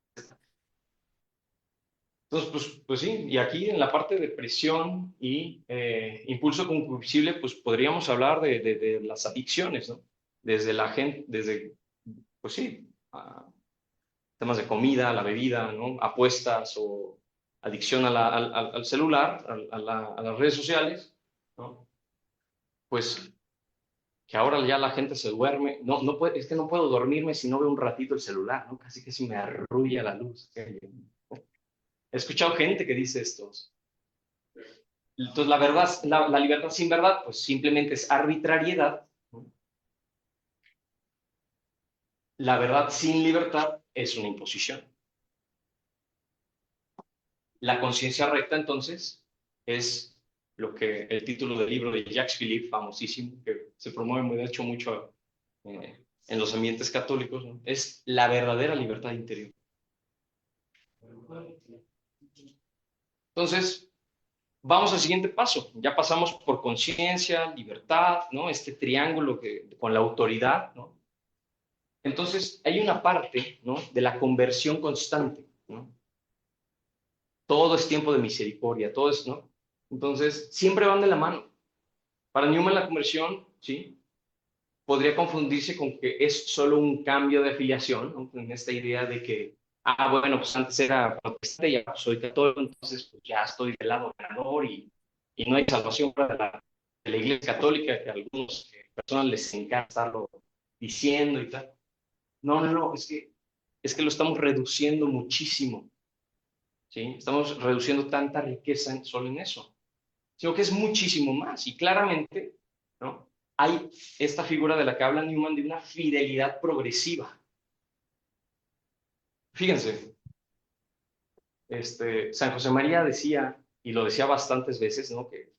Entonces, pues sí, y aquí en la parte de presión y impulso concupiscible, pues podríamos hablar de las adicciones, ¿no? Desde la gente, pues sí, temas de comida, la bebida, ¿no? Apuestas o adicción al celular, a las redes sociales, ¿no? Pues que ahora ya la gente se duerme, es que no puedo dormirme si no veo un ratito el celular, ¿no? Casi que si me arrulla la luz. He escuchado gente que dice esto. Entonces, la verdad, la libertad sin verdad, pues simplemente es arbitrariedad, ¿no? La verdad sin libertad es una imposición. La conciencia recta, entonces, es lo que el título del libro de Jacques Philippe, famosísimo, que se promueve de hecho mucho en los ambientes católicos, ¿no? Es la verdadera libertad interior. Entonces, vamos al siguiente paso. Ya pasamos por conciencia, libertad, ¿no? Este triángulo con la autoridad, ¿no? Entonces, hay una parte, ¿no? De la conversión constante, ¿no? Todo es tiempo de misericordia, todo es, ¿no? Entonces, siempre van de la mano. Para Newman, la conversión, ¿sí? Podría confundirse con que es solo un cambio de afiliación, ¿no? En esta idea de que, bueno, pues antes era protestante y ahora soy católico, entonces pues ya estoy del lado ganador y no hay salvación para de la Iglesia Católica, que a algunas personas les encanta estarlo diciendo y tal. No, es que lo estamos reduciendo muchísimo, ¿sí? Estamos reduciendo tanta riqueza solo en eso, sino que es muchísimo más y claramente, ¿no? Hay esta figura de la que habla Newman de una fidelidad progresiva. Fíjense, San José María decía, y lo decía bastantes veces, ¿no? Que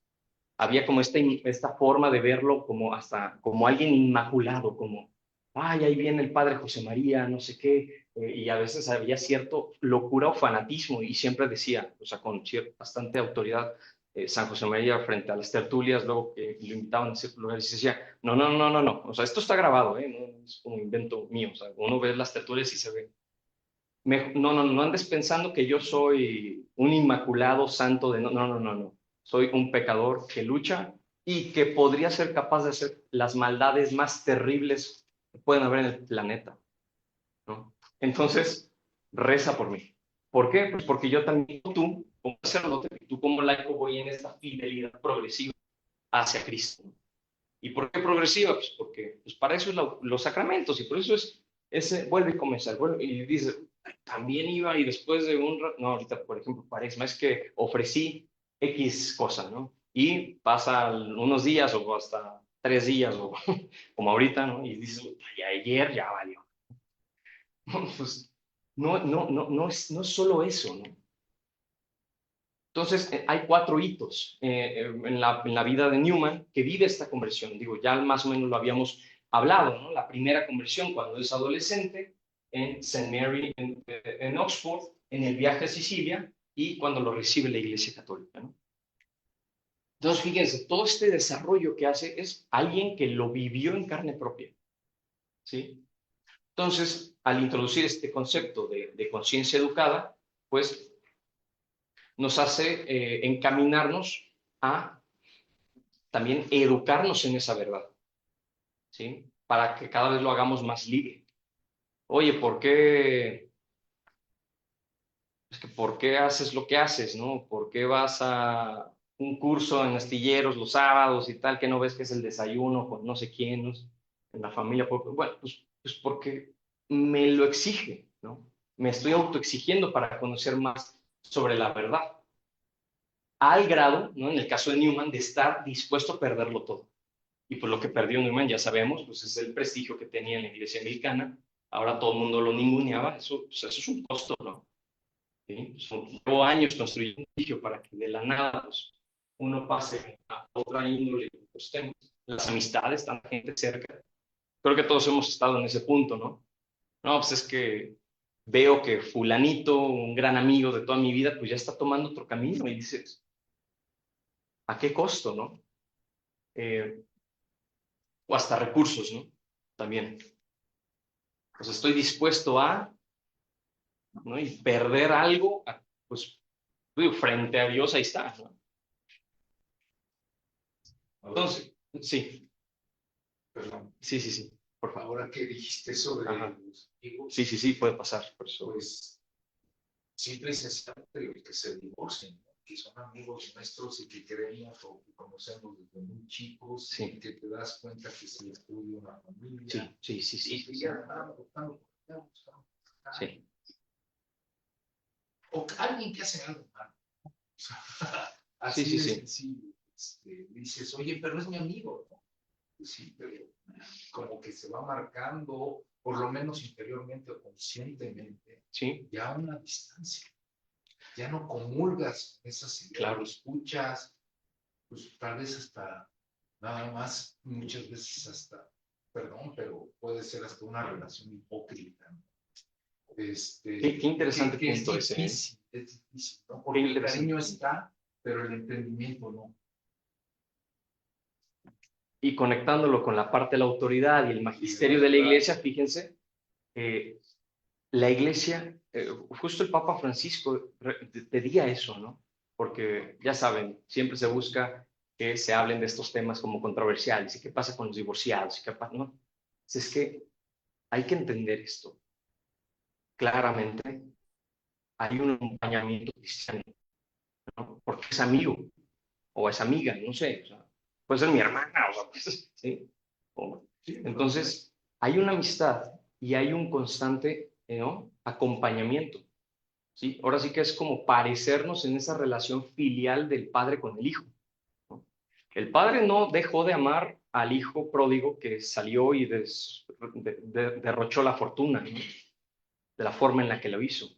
había como esta forma de verlo como hasta como alguien inmaculado, como, ay, ahí viene el padre José María, no sé qué, y a veces había cierto locura o fanatismo, y siempre decía, o sea, con bastante autoridad, San José María frente a las tertulias, luego que lo invitaban a ciertos lugares, y decía, no, o sea, esto está grabado, no es como invento mío, o sea, uno ve las tertulias y se ve. No andes pensando que yo soy un inmaculado santo de no. Soy un pecador que lucha y que podría ser capaz de hacer las maldades más terribles que pueden haber en el planeta, ¿no? Entonces, reza por mí. ¿Por qué? Pues porque yo también, como sacerdote, tú como laico, voy en esta fidelidad progresiva hacia Cristo. ¿Y por qué progresiva? Pues porque pues para eso es los sacramentos y por eso vuelve a comenzar. Y dice, también iba y después de no, ahorita por ejemplo Cuaresma, es que ofrecí X cosa, ¿no? Y pasan unos días o hasta 3 días o como ahorita, ¿no? Y dices, y ayer ya valió. Pues no es solo eso, ¿no? Entonces, hay 4 hitos en la vida de Newman que vive esta conversión. Digo, ya más o menos lo habíamos hablado, ¿no? La primera conversión cuando es adolescente en St. Mary en Oxford, en el viaje a Sicilia y cuando lo recibe la Iglesia Católica, ¿no? Entonces, fíjense, todo este desarrollo que hace es alguien que lo vivió en carne propia, ¿sí? Entonces, al introducir este concepto de conciencia educada, pues nos hace encaminarnos a también educarnos en esa verdad, ¿sí? Para que cada vez lo hagamos más libre. Oye, ¿por qué haces lo que haces, no? ¿Por qué vas a un curso en astilleros los sábados y tal, que no ves que es el desayuno con no sé quién, ¿no? En la familia? Bueno, pues porque me lo exige, ¿no? Me estoy autoexigiendo para conocer más sobre la verdad. Al grado, ¿no? En el caso de Newman, de estar dispuesto a perderlo todo. Y pues lo que perdió Newman, ya sabemos, pues es el prestigio que tenía en la iglesia anglicana. Ahora todo el mundo lo ninguneaba. Eso es un costo, ¿no? ¿Sí? Llevó años construyendo un prestigio para que de la nada, pues, uno pase a otra índole, pues, las amistades, tanta gente cerca. Creo que todos hemos estado en ese punto, ¿no? No, pues es que veo que fulanito, un gran amigo de toda mi vida, pues ya está tomando otro camino y dices, ¿a qué costo, no? O hasta recursos, ¿no? También. Pues estoy dispuesto a, ¿no? Y perder algo, pues, digo, frente a Dios, ahí está, ¿no? Entonces, sí, Perdón. sí, por favor. Ahora que dijiste sobre Ajá. los amigos, Sí, puede pasar, por eso. pues simple y sencillamente el que se divorcien, ¿no? Que son amigos nuestros y que queremos o que conocemos desde muy chicos, Sí. y que te das cuenta que se estudia una familia. Sí. Y ya estamos. Sí. O alguien que hace algo malo. O sea, así Sí. de sencillo. Dices, oye, pero es mi amigo, ¿no? Pues sí, pero como que se va marcando, por lo menos interiormente o conscientemente, Sí. ya a una distancia. Ya no comulgas con esas ideas, Claro. Escuchas, pues tal vez hasta, nada más, muchas veces hasta, perdón, pero puede ser hasta una relación hipócrita, ¿no? Qué interesante punto es ese. es difícil, ¿no? Porque Qué el cariño interesante. está, pero el entendimiento no. Y conectándolo con la parte de la autoridad y el magisterio de la iglesia, fíjense, la iglesia, justo el Papa Francisco pedía eso, ¿no? Porque ya saben, siempre se busca que se hablen de estos temas como controversiales y qué pasa con los divorciados y qué pasa, ¿no? Es que hay que entender esto. Claramente hay un acompañamiento cristiano, ¿no? Porque es amigo o es amiga, no sé, o sea, puede ser mi hermana, o sea, pues, ¿sí? Entonces, hay una amistad y hay un constante, ¿no? Acompañamiento, ¿sí? Ahora sí que es como parecernos en esa relación filial del padre con el hijo, ¿no? El padre no dejó de amar al hijo pródigo que salió y derrochó la fortuna, ¿no? De la forma en la que lo hizo.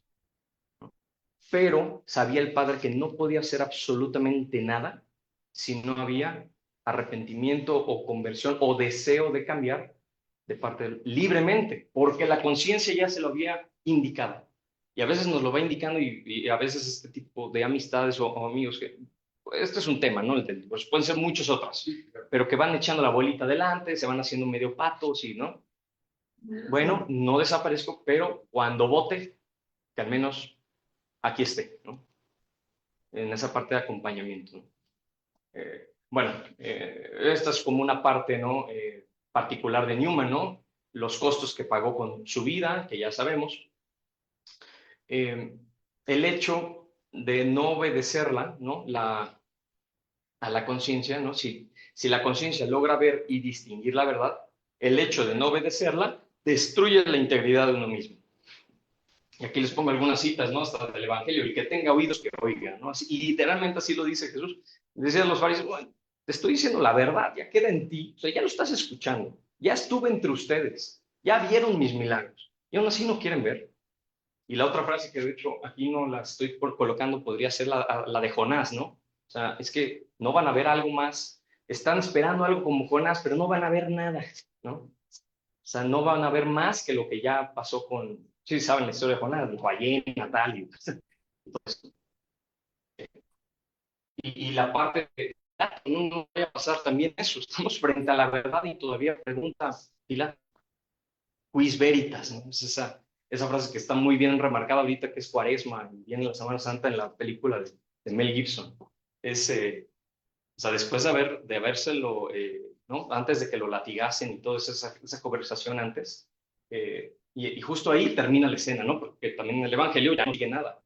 Pero sabía el padre que no podía hacer absolutamente nada si no había arrepentimiento o conversión o deseo de cambiar de parte de él, libremente, porque la conciencia ya se lo había indicado. Y a veces nos lo va indicando y a veces este tipo de amistades o amigos que, este es un tema, ¿no? Pues pueden ser muchos otros, pero que van echando la bolita adelante, se van haciendo medio patos y, ¿no? Bueno, no desaparezco, pero cuando vote, que al menos aquí esté, ¿no? En esa parte de acompañamiento, ¿no? Bueno, esta es como una parte, ¿no? Particular de Newman, ¿no? Los costos que pagó con su vida, que ya sabemos. El hecho de no obedecerla, ¿no? A la conciencia, ¿no? Si la conciencia logra ver y distinguir la verdad, el hecho de no obedecerla destruye la integridad de uno mismo. Y aquí les pongo algunas citas, ¿no? Hasta del Evangelio, el que tenga oídos que oiga, ¿no? Así, y literalmente así lo dice Jesús. Decían los fariseos, bueno, te estoy diciendo la verdad, ya queda en ti, o sea, ya lo estás escuchando, ya estuve entre ustedes, ya vieron mis milagros, y aún así no quieren ver. Y la otra frase que de hecho aquí no la estoy colocando podría ser la de Jonás, ¿no? O sea, es que no van a ver algo más, están esperando algo como Jonás, pero no van a ver nada, ¿no? O sea, no van a ver más que lo que ya pasó con, sí saben la historia de Jonás, de ballena, tal, y la parte de, no vaya a pasar también eso, estamos frente a la verdad y todavía pregunta Pilato, quis veritas, ¿no? Es esa frase que está muy bien remarcada ahorita que es Cuaresma y viene la Semana Santa en la película de Mel Gibson. Es, o sea, después de habérselo, ¿no? Antes de que lo latigasen y toda esa conversación antes, y justo ahí termina la escena, ¿no? Porque también en el Evangelio ya no sigue nada.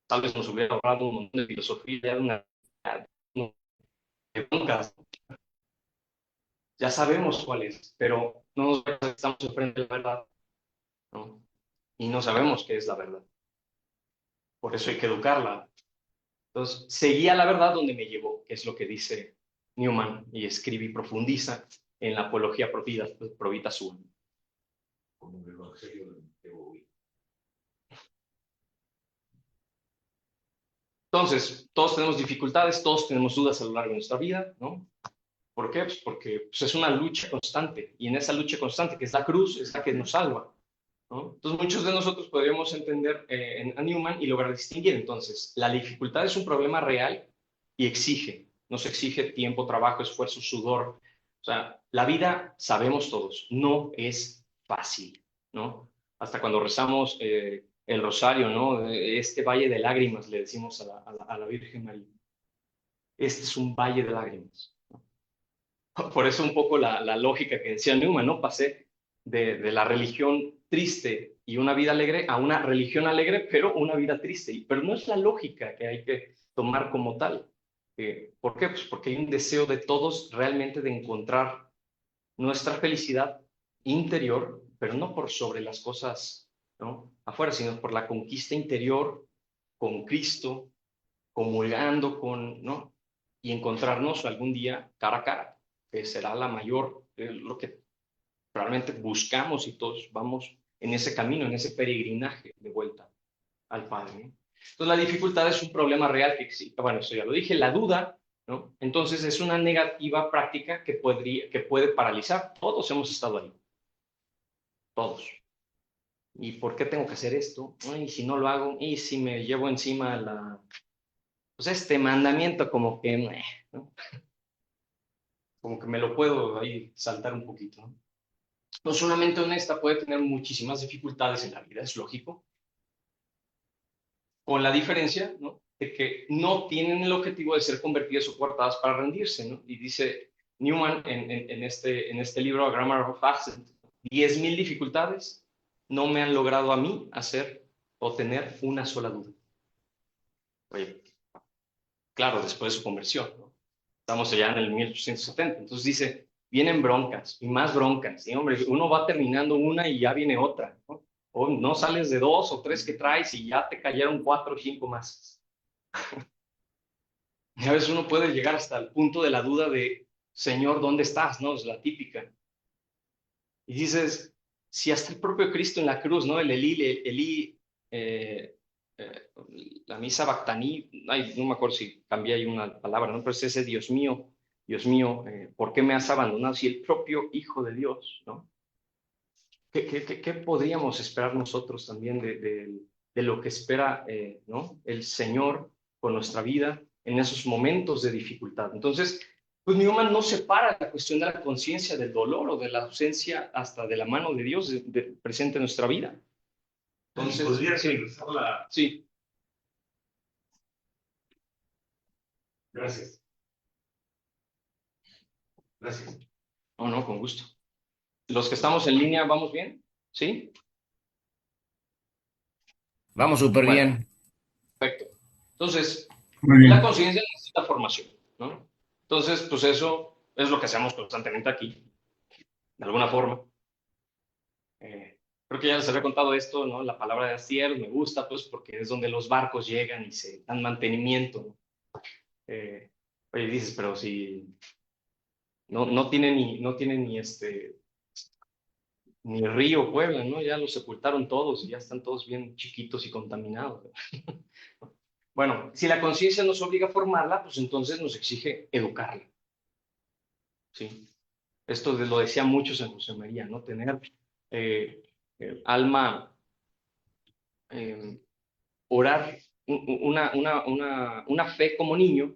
Tal vez nos hubiera ahorrado un montón de filosofía, de broncas. Ya sabemos cuál es, pero no nos estamos enfrente de la verdad, ¿no? Y no sabemos qué es la verdad. Por eso hay que educarla. Entonces, seguía la verdad donde me llevó, que es lo que dice Newman, y escribe y profundiza en la apología pro vita sua. Como el Evangelio de hoy. Entonces, todos tenemos dificultades, todos tenemos dudas a lo largo de nuestra vida, ¿no? ¿Por qué? Pues porque pues, es una lucha constante, y en esa lucha constante, que es la cruz, es la que nos salva, ¿no? Entonces, muchos de nosotros podríamos entender a Newman y lograr distinguir. Entonces, la dificultad es un problema real y nos exige tiempo, trabajo, esfuerzo, sudor. O sea, la vida, sabemos todos, no es fácil, ¿no? Hasta cuando rezamos el rosario, ¿no? Este valle de lágrimas, le decimos a la Virgen María. Este es un valle de lágrimas. Por eso un poco la lógica que decía Newman, ¿no? Pasé de la religión triste y una vida alegre a una religión alegre, pero una vida triste. Pero no es la lógica que hay que tomar como tal. ¿Por qué? Pues porque hay un deseo de todos realmente de encontrar nuestra felicidad interior, pero no por sobre las cosas, ¿no? Afuera, sino por la conquista interior con Cristo, comulgando con, ¿no? Y encontrarnos algún día cara a cara, que será la mayor, lo que realmente buscamos y todos vamos en ese camino, en ese peregrinaje de vuelta al Padre, ¿no? Entonces la dificultad es un problema real que existe. Bueno, eso ya lo dije. La duda, ¿no? Entonces es una negativa práctica que puede paralizar. Todos hemos estado ahí. Todos. ¿Y por qué tengo que hacer esto? ¿Y si no lo hago? ¿Y si me llevo encima pues este mandamiento como que, ¿no? Como que me lo puedo ahí saltar un poquito, ¿no? Entonces, una mente honesta puede tener muchísimas dificultades en la vida, es lógico, con la diferencia, ¿no? De que no tienen el objetivo de ser convertidas o coartadas para rendirse, ¿no? Y dice Newman en este libro, A Grammar of Accent, 10,000 dificultades no me han logrado a mí hacer o tener una sola duda. Oye, claro, después de su conversión, ¿no? Estamos allá en el 1870, entonces dice, vienen broncas y más broncas, y hombre, uno va terminando una y ya viene otra, ¿no? O no sales de 2 o 3 que traes y ya te cayeron 4 o 5 más. Y a veces uno puede llegar hasta el punto de la duda de, Señor, ¿dónde estás? ¿No? Es la típica. Y dices, si hasta el propio Cristo en la cruz, ¿no? El Elí, la misa Bactaní, no me acuerdo si cambié ahí una palabra, ¿no? Pero es ese Dios mío, ¿por qué me has abandonado? Si el propio Hijo de Dios, ¿no? ¿Qué podríamos esperar nosotros también de lo que espera, ¿no? El Señor con nuestra vida en esos momentos de dificultad? Entonces, pues Newman no separa la cuestión de la conciencia del dolor o de la ausencia hasta de la mano de Dios presente en nuestra vida. Entonces, ¿podrías sí, regresar la...? sí. Gracias. Gracias. No, con gusto. Los que estamos en línea, ¿vamos bien? ¿Sí? Vamos súper Bueno, bien. perfecto. Entonces, Muy bien. la conciencia necesita formación, ¿no? Entonces, pues eso es lo que hacemos constantemente aquí, de alguna forma. Creo que ya les había contado esto, ¿no? La palabra de astilleros me gusta, pues, porque es donde los barcos llegan y se dan mantenimiento, ¿no? Oye, dices, pero si no tiene ni río Puebla, ¿no? Ya los sepultaron todos y ya están todos bien chiquitos y contaminados. Bueno, si la conciencia nos obliga a formarla, pues entonces nos exige educarla. ¿Sí? Esto lo decía mucho San José María, ¿no? Tener alma, orar una fe como niño,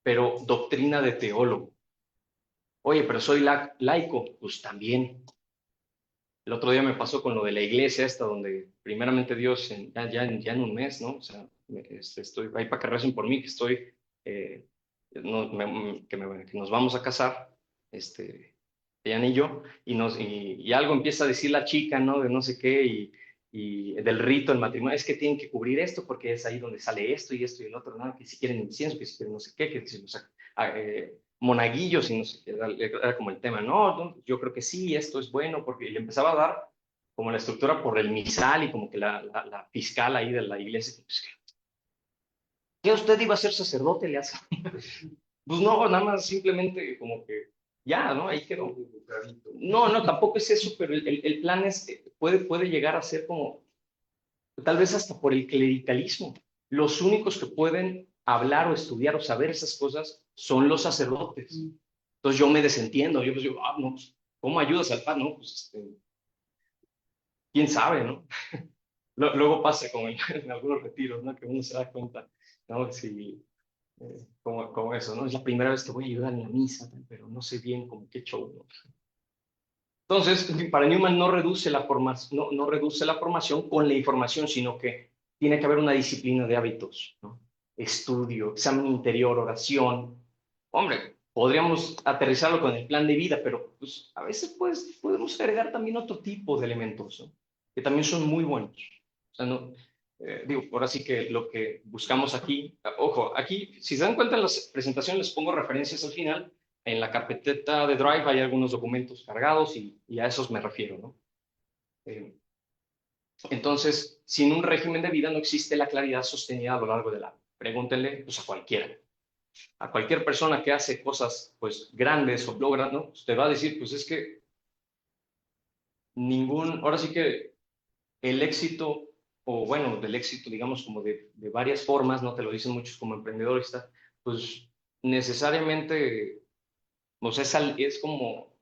pero doctrina de teólogo. Oye, pero soy laico, pues también. El otro día me pasó con lo de la iglesia esta, donde primeramente Dios, ya en un mes, ¿no? O sea, estoy ahí para que recen por mí, que estoy, que nos vamos a casar, ella y yo, y algo empieza a decir la chica, ¿no? De no sé qué, y del rito del matrimonio, es que tienen que cubrir esto porque es ahí donde sale esto y esto y el otro, ¿no? Que si quieren incienso, que si quieren no sé qué, que si monaguillos y no sé qué, era como el tema, no, yo creo que sí, esto es bueno, porque le empezaba a dar como la estructura por el misal y como que la fiscal ahí de la iglesia, pues, ¿qué usted iba a ser sacerdote? Le hace. Pues no, nada más simplemente como que ya, ¿no? Ahí quedó. No, tampoco es eso, pero el plan puede llegar a ser como, tal vez hasta por el clericalismo. Los únicos que pueden hablar o estudiar o saber esas cosas son los sacerdotes. Entonces yo me desentiendo, yo pues digo, no, pues, ¿cómo ayudas al padre? No, pues quién sabe, ¿no? Luego pasa como en algunos retiros, ¿no? Que uno se da cuenta, ¿no? Si, como eso, ¿no? Es la primera vez que voy a ayudar en la misa, pero no sé bien cómo qué show, ¿no? Entonces, para Newman no reduce la formación, no reduce la formación con la información, sino que tiene que haber una disciplina de hábitos, ¿no? Estudio, examen interior, oración. Hombre, podríamos aterrizarlo con el plan de vida, pero pues, a veces pues, podemos agregar también otro tipo de elementos, ¿no? Que también son muy buenos. O sea, no, digo, ahora sí que lo que buscamos aquí, ojo, aquí, si se dan cuenta en las presentaciones, les pongo referencias al final. En la carpetita de Drive hay algunos documentos cargados y a esos me refiero, ¿no? Entonces, sin un régimen de vida no existe la claridad sostenida a lo largo del año. Pregúntenle pues, a cualquiera. A cualquier persona que hace cosas pues grandes o logra, ¿no? Usted va a decir, pues es que ahora sí que el éxito, o bueno, del éxito, digamos, como de varias formas, no te lo dicen muchos como emprendedores, pues necesariamente, pues es como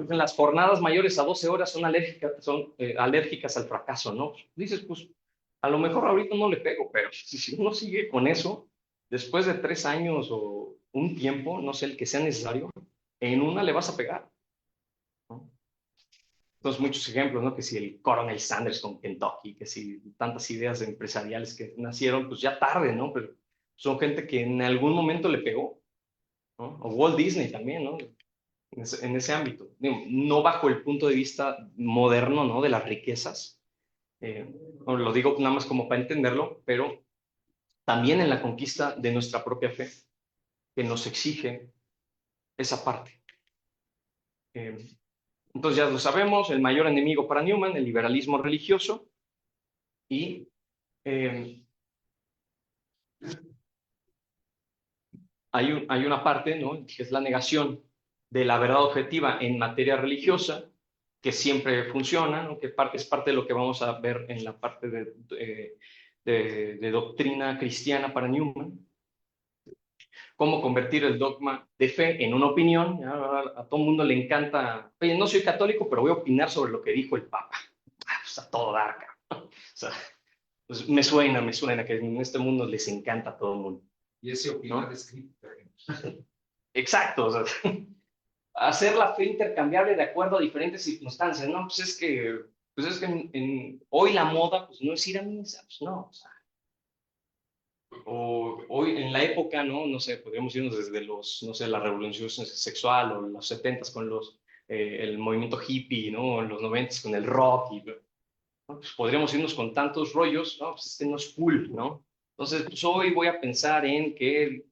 dicen, las jornadas mayores a 12 horas son alérgicas al fracaso, ¿no? Dices, pues, a lo mejor ahorita no le pego, pero si uno sigue con eso, después de 3 años o un tiempo, no sé, el que sea necesario, en una le vas a pegar, ¿no? Entonces, muchos ejemplos, ¿no? Que si el Coronel Sanders con Kentucky, que si tantas ideas empresariales que nacieron, pues ya tarde, ¿no? Pero son gente que en algún momento le pegó, ¿no? O Walt Disney también, ¿no? En ese ámbito. Digo, no bajo el punto de vista moderno, ¿no? De las riquezas. Lo digo nada más como para entenderlo, pero también en la conquista de nuestra propia fe, que nos exige esa parte. Entonces ya lo sabemos, el mayor enemigo para Newman, el liberalismo religioso, y hay una parte, ¿no? Que es la negación de la verdad objetiva en materia religiosa, que siempre funciona, ¿no? Que es parte de lo que vamos a ver en la parte de doctrina cristiana para Newman. Cómo convertir el dogma de fe en una opinión. A todo el mundo le encanta, oye, no soy católico, pero voy a opinar sobre lo que dijo el Papa. Pues a todo dar, cabrón. O sea, pues me suena que en este mundo les encanta a todo el mundo. Y ese opinar ¿No? escrito. Exacto, o sea, hacer la fe intercambiable de acuerdo a diferentes circunstancias, ¿no? Pues es que hoy la moda, pues no es ir a misa, pues no, o sea, o hoy en la época, ¿no? No sé, podríamos irnos desde no sé, la revolución sexual o los 70s con el movimiento hippie, ¿no? O los 90s con el rock, ¿no? Pues podríamos irnos con tantos rollos, ¿no? Pues no es cool, ¿no? Entonces, pues hoy voy a pensar en que,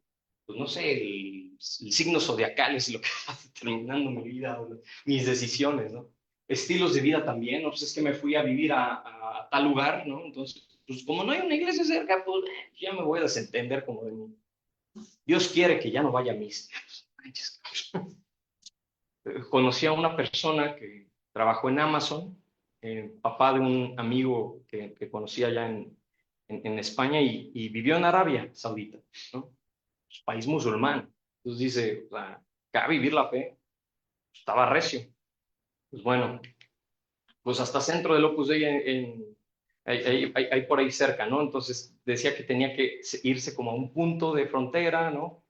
pues no sé, el signo zodiacal es lo que va determinando mi vida, mis decisiones, ¿no? Estilos de vida también, ¿no? Pues es que me fui a vivir a tal lugar, ¿no? Entonces, pues como no hay una iglesia cerca, pues ya me voy a desentender como de mí. Dios quiere que ya no vaya a misa. Conocí a una persona que trabajó en Amazon, papá de un amigo que conocí allá en España y vivió en Arabia Saudita, ¿no? Pues, país musulmán. Entonces dice, o sea, acá vivir la fe, estaba recio. Pues bueno, pues hasta centro del Opus Dei hay por ahí cerca, ¿no? Entonces decía que tenía que irse como a un punto de frontera, ¿no?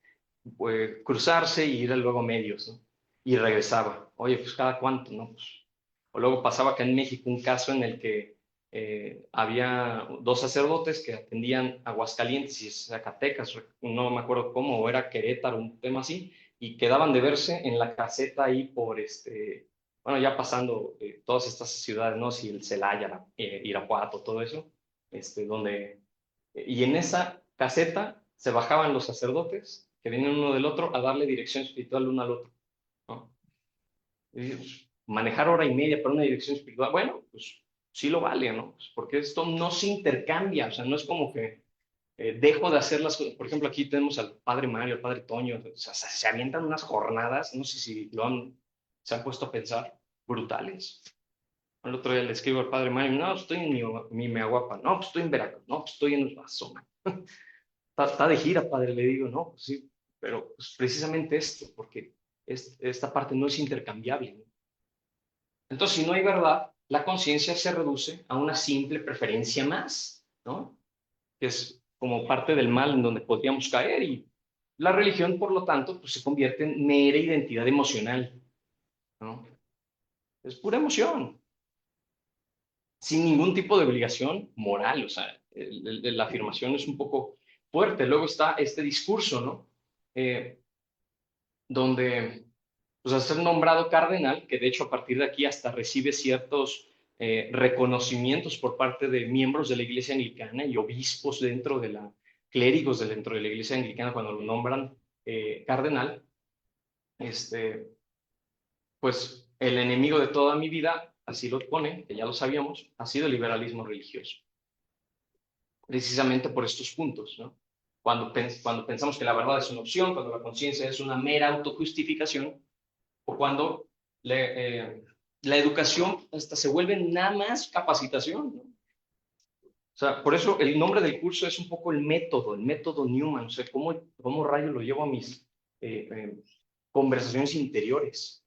Pues, cruzarse y ir luego a medios, ¿no? Y regresaba. Oye, pues cada cuánto, ¿no? Pues, o luego pasaba acá en México un caso en el que había dos sacerdotes que atendían Aguascalientes y Zacatecas, no me acuerdo cómo, o era Querétaro, un tema así, y quedaban de verse en la caseta ahí por bueno, ya pasando todas estas ciudades, ¿no? Si el Celaya, Irapuato, todo eso, y en esa caseta se bajaban los sacerdotes que venían uno del otro a darle dirección espiritual uno al otro, ¿no? Y, pues, manejar hora y media para una dirección espiritual, bueno, pues sí lo vale, ¿no? Pues porque esto no se intercambia, o sea, no es como que dejo de hacer las cosas. Por ejemplo, aquí tenemos al padre Mario, al padre Toño, o sea, se avientan unas jornadas, no sé si se han puesto a pensar, brutales. El otro día le escribo al padre Mario, no, estoy en mi Mimeaguapa, no, pues estoy en Veracruz, no, pues estoy en el Vaso. está de gira, padre, le digo, no, pues sí, pero pues precisamente esto, porque esta parte no es intercambiable, ¿no? Entonces, si no hay verdad, la conciencia se reduce a una simple preferencia más, ¿no? Que es como parte del mal en donde podríamos caer y la religión, por lo tanto, pues se convierte en mera identidad emocional, ¿no? Es pura emoción, sin ningún tipo de obligación moral, o sea, la afirmación es un poco fuerte. Luego está este discurso, ¿no? Donde, pues, al ser nombrado cardenal, que de hecho a partir de aquí hasta recibe ciertos reconocimientos por parte de miembros de la Iglesia Anglicana y obispos dentro de clérigos dentro de la Iglesia Anglicana cuando lo nombran cardenal, pues el enemigo de toda mi vida, así lo pone, que ya lo sabíamos, ha sido el liberalismo religioso. Precisamente por estos puntos, ¿no? Cuando pensamos que la verdad es una opción, cuando la conciencia es una mera autojustificación, o cuando la educación hasta se vuelve nada más capacitación, ¿no? O sea, por eso el nombre del curso es un poco el método Newman, o sea, cómo rayos lo llevo a mis conversaciones interiores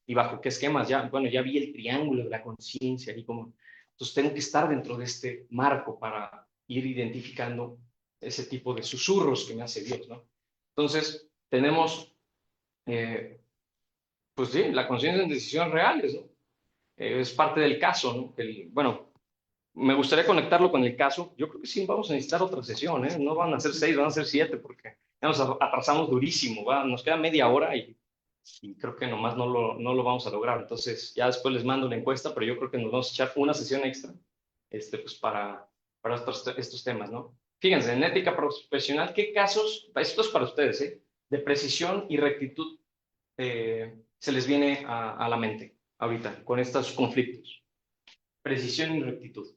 y bajo qué esquemas. Bueno, ya vi el triángulo de la conciencia y cómo. Entonces tengo que estar dentro de este marco para ir identificando ese tipo de susurros que me hace Dios, ¿no? Entonces, tenemos, pues sí, la conciencia en decisiones reales, ¿no? Es parte del caso, ¿no? Bueno, me gustaría conectarlo con el caso. Yo creo que sí vamos a necesitar otra sesión, ¿eh? No van a ser 6, van a ser 7, porque ya nos atrasamos durísimo, ¿va? Nos queda media hora y creo que nomás no lo vamos a lograr. Entonces, ya después les mando una encuesta, pero yo creo que nos vamos a echar una sesión extra, pues para estos temas, ¿no? Fíjense, en ética profesional, ¿qué casos, esto es para ustedes, de precisión y rectitud se les viene a la mente ahorita con estos conflictos? Precisión y rectitud.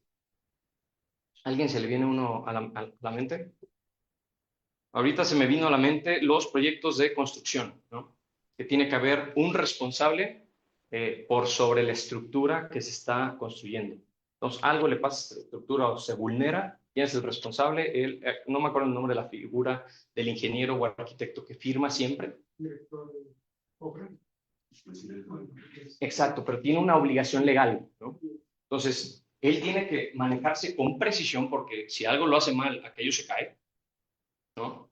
¿Alguien se le viene uno a la mente? Ahorita se me vino a la mente los proyectos de construcción, ¿no? Que tiene que haber un responsable por sobre la estructura que se está construyendo. Entonces, algo le pasa a esta estructura o se vulnera, ¿quién es el responsable? No me acuerdo el nombre de la figura del ingeniero o arquitecto que firma siempre. Exacto, pero tiene una obligación legal, ¿no? Entonces, él tiene que manejarse con precisión porque si algo lo hace mal, aquello se cae, ¿no?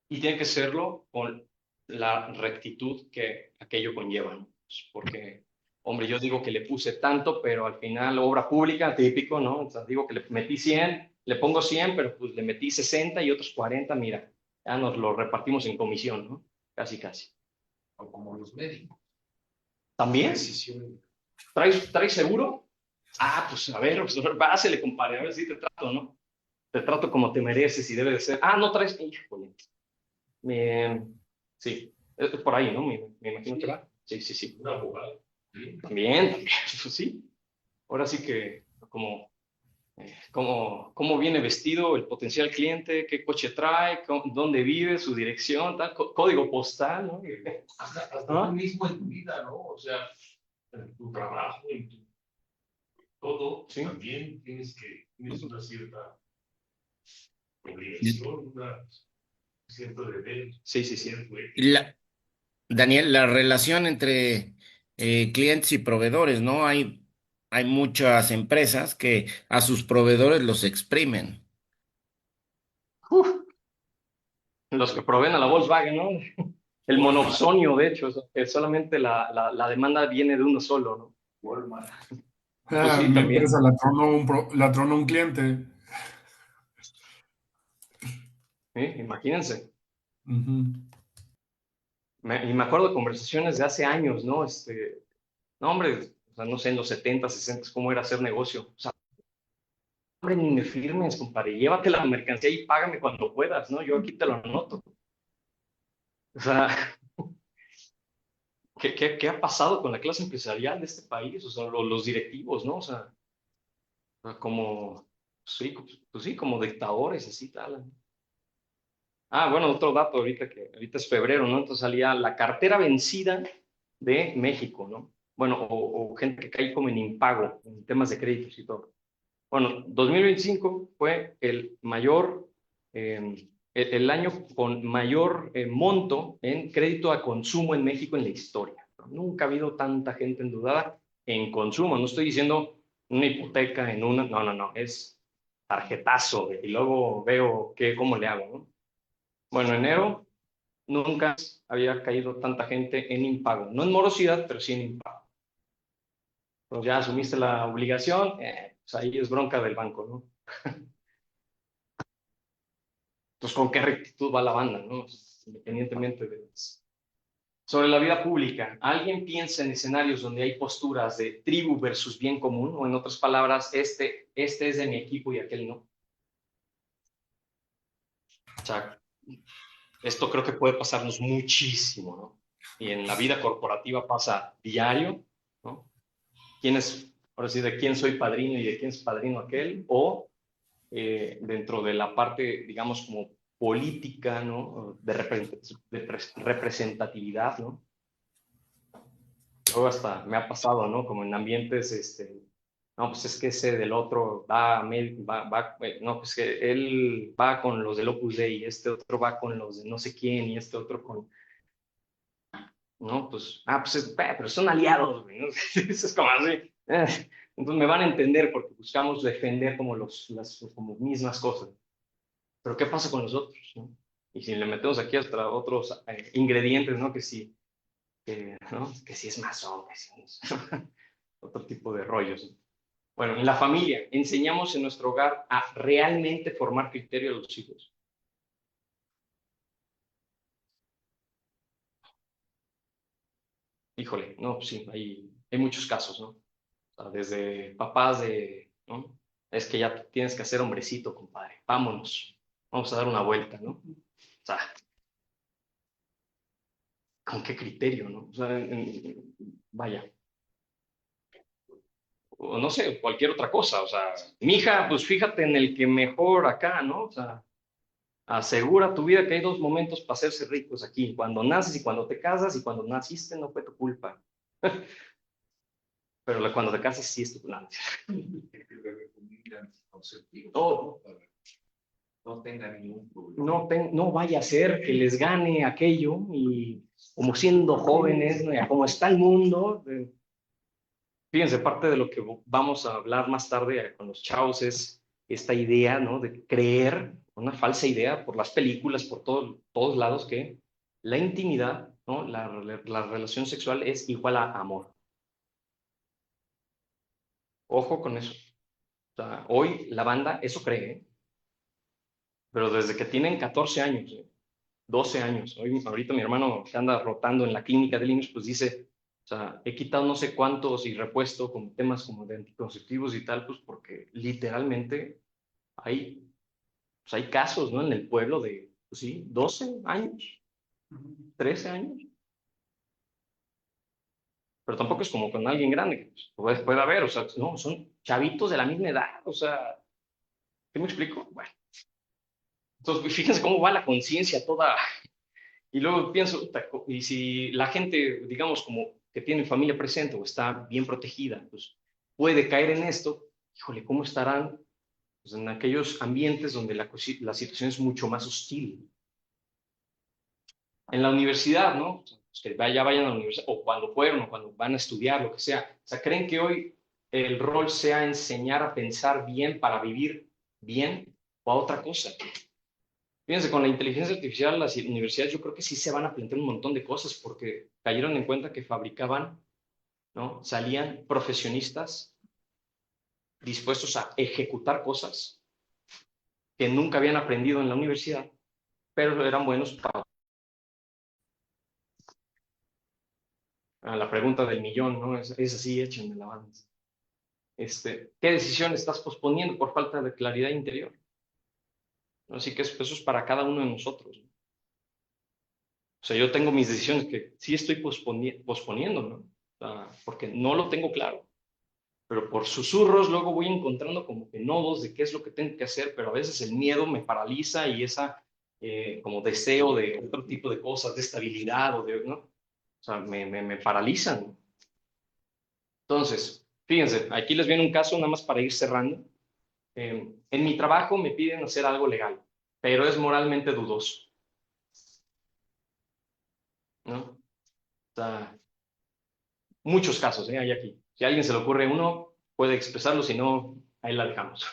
Y tiene que hacerlo con la rectitud que aquello conlleva, ¿no? Porque, hombre, yo digo que le puse tanto, pero al final obra pública, típico, ¿no? O sea, digo que le metí 100, le pongo 100, pero pues le metí 60 y otros 40, mira, ya nos lo repartimos en comisión, ¿no? Casi, casi. O como los médicos. ¿También? Decisión. ¿Traes seguro? Ah, pues a ver, pásele, compadre, a ver si te trato, ¿no? Te trato como te mereces y debe de ser. Ah, no traes, híjole. Sí, es por ahí, ¿no? Me imagino que va. Sí, sí, sí. Un abogado. También, pues sí. Ahora sí que cómo viene vestido el potencial cliente, qué coche trae, dónde vive, su dirección, tal, código postal, ¿no? Hasta tú mismo en tu vida, ¿no? O sea, en tu trabajo, en tu todo, ¿sí? También tienes una cierta obligación, una cierto deber. Sí, sí, sí. Daniel, la relación entre clientes y proveedores, ¿no? Hay muchas empresas que a sus proveedores los exprimen. Los que proveen a la Volkswagen, ¿no? El monopsonio, de hecho, que solamente la demanda viene de uno solo, ¿no? Walmart. Pues sí, Mi también. empresa la tronó un cliente. Imagínense. Ujú. Y me acuerdo de conversaciones de hace años, ¿no? No, hombre, o sea, no sé, en los 70, 60, cómo era hacer negocio. O sea, hombre, ni me firmes, compadre, llévate la mercancía y págame cuando puedas, ¿no? Yo aquí te lo anoto. O sea, ¿qué ha pasado con la clase empresarial de este país? O sea, los directivos, ¿no? O sea, como, sí, pues sí, como dictadores, así tal. Ah, bueno, otro dato ahorita es febrero, ¿no? Entonces salía la cartera vencida de México, ¿no? Bueno, o gente que cae como en impago en temas de créditos y todo. Bueno, 2025 fue el mayor el año con mayor monto en crédito a consumo en México en la historia. Nunca ha habido tanta gente endeudada en consumo. No estoy diciendo una hipoteca en una, no, no, no, es tarjetazo y luego veo cómo le hago, ¿no? Bueno, enero nunca había caído tanta gente en impago, no en morosidad, pero sí en impago. Pues ya asumiste la obligación, pues ahí es bronca del banco, ¿no? Pues con qué rectitud va la banda, ¿no? Independientemente de eso. Sobre la vida pública, ¿alguien piensa en escenarios donde hay posturas de tribu versus bien común? O en otras palabras, este es de mi equipo y aquel no. O sea, esto creo que puede pasarnos muchísimo, ¿no? Y en la vida corporativa pasa diario, ¿no? ¿Quién es, ahora sí, de quién soy padrino y de quién es padrino aquel? O dentro de la parte, digamos, como política, ¿no? De representatividad, ¿no? Luego hasta me ha pasado, ¿no? Como en ambientes, no, pues es que ese del otro no, pues que él va con los del Opus Dei, este otro va con los de no sé quién, y este otro con, no, pues, pero son aliados, güey, ¿no? Eso es como así. Entonces me van a entender porque buscamos defender como las como mismas cosas. Pero ¿qué pasa con los otros, no? Y si le metemos aquí hasta otros ingredientes, ¿no? ¿no? Que si es masón, que si es otro tipo de rollos. Bueno, en la familia, enseñamos en nuestro hogar a realmente formar criterio a los hijos. Híjole, no, pues sí, hay muchos casos, ¿no? O sea, desde papás ¿no? Es que ya tienes que hacer hombrecito, compadre. Vámonos, vamos a dar una vuelta, ¿no? O sea, ¿con qué criterio, no? O sea, vaya. O no sé, cualquier otra cosa. O sea, mi hija, pues fíjate en el que mejor acá, ¿no? O sea, asegura tu vida que hay dos momentos para hacerse ricos aquí, cuando naces y cuando te casas, y cuando naciste no fue tu culpa. Pero cuando te casas sí es tu culpa. No, no tenga ningún problema. no vaya a ser que les gane aquello y como siendo jóvenes, ¿no? Como está el mundo. Fíjense, parte de lo que vamos a hablar más tarde con los chavos es esta idea, ¿no? De creer, una falsa idea por las películas, por todos lados, que la intimidad, ¿no? La relación sexual es igual a amor. Ojo con eso. O sea, hoy la banda eso cree, ¿eh? Pero desde que tienen 14 años, 12 años, ahorita mi hermano que anda rotando en la clínica de niños, pues dice, o sea, he quitado no sé cuántos y repuesto con temas como de anticonceptivos y tal, pues porque literalmente hay casos, ¿no? En el pueblo de, pues sí, 12 años, 13 años. Pero tampoco es como con alguien grande, que pues, puede haber, o sea, no, son chavitos de la misma edad, o sea, ¿qué me explico? Bueno, entonces fíjense cómo va la conciencia toda. Y luego pienso, y si la gente, digamos, como que tiene familia presente o está bien protegida, pues puede caer en esto, híjole, ¿cómo estarán pues, en aquellos ambientes donde la situación es mucho más hostil? En la universidad, ¿no? Pues que ya vayan a la universidad, o cuando fueron, o cuando van a estudiar, lo que sea. O sea, ¿creen que hoy el rol sea enseñar a pensar bien para vivir bien o a otra cosa? Fíjense, con la inteligencia artificial, las universidades yo creo que sí se van a plantear un montón de cosas porque cayeron en cuenta que fabricaban, ¿no? Salían profesionistas dispuestos a ejecutar cosas que nunca habían aprendido en la universidad, pero eran buenos para la pregunta del millón, ¿no? Es así, échenme la banda. ¿Qué decisión estás posponiendo por falta de claridad interior? Así que eso es para cada uno de nosotros, ¿no? O sea, yo tengo mis decisiones que sí estoy posponiendo, ¿no? O sea, porque no lo tengo claro. Pero por susurros luego voy encontrando como que nodos de qué es lo que tengo que hacer, pero a veces el miedo me paraliza y esa como deseo de otro tipo de cosas, de estabilidad o de, ¿no? O sea, me paralizan. Entonces, fíjense, aquí les viene un caso nada más para ir cerrando. En mi trabajo me piden hacer algo legal. pero es moralmente dudoso, ¿no? O sea, muchos casos, hay aquí. Si a alguien se le ocurre uno, puede expresarlo, si no, ahí la dejamos.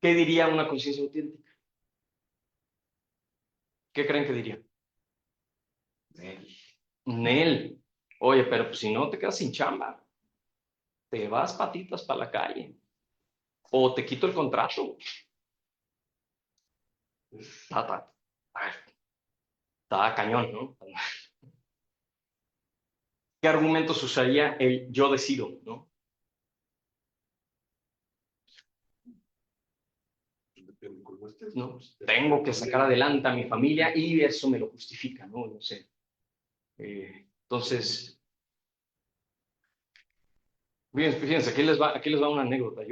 ¿Qué diría una conciencia auténtica? ¿Qué creen que diría? Nel. Oye, pero pues, si no te quedas sin chamba, te vas patitas para la calle o te quito el contrato. Está, está cañón, ¿no? ¿Qué argumentos usaría el yo decido, ¿no? ¿No? Tengo que sacar adelante a mi familia y eso me lo justifica, ¿no? No sé. Entonces, fíjense, aquí les va una anécdota.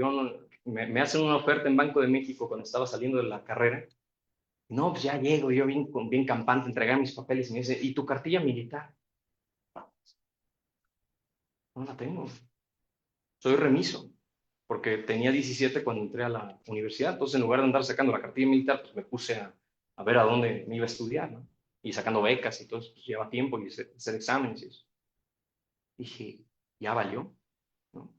Me hacen una oferta en Banco de México cuando estaba saliendo de la carrera. No, pues ya llego, yo bien campante, entregar mis papeles y me dice, ¿y tu cartilla militar? No la tengo. Soy remiso, porque tenía 17 cuando entré a la universidad. Entonces, en lugar de andar sacando la cartilla militar, pues me puse a ver a dónde me iba a estudiar, ¿no? Y sacando becas y todo eso, pues lleva tiempo y hacer exámenes y eso. Dije, ya valió, ¿no?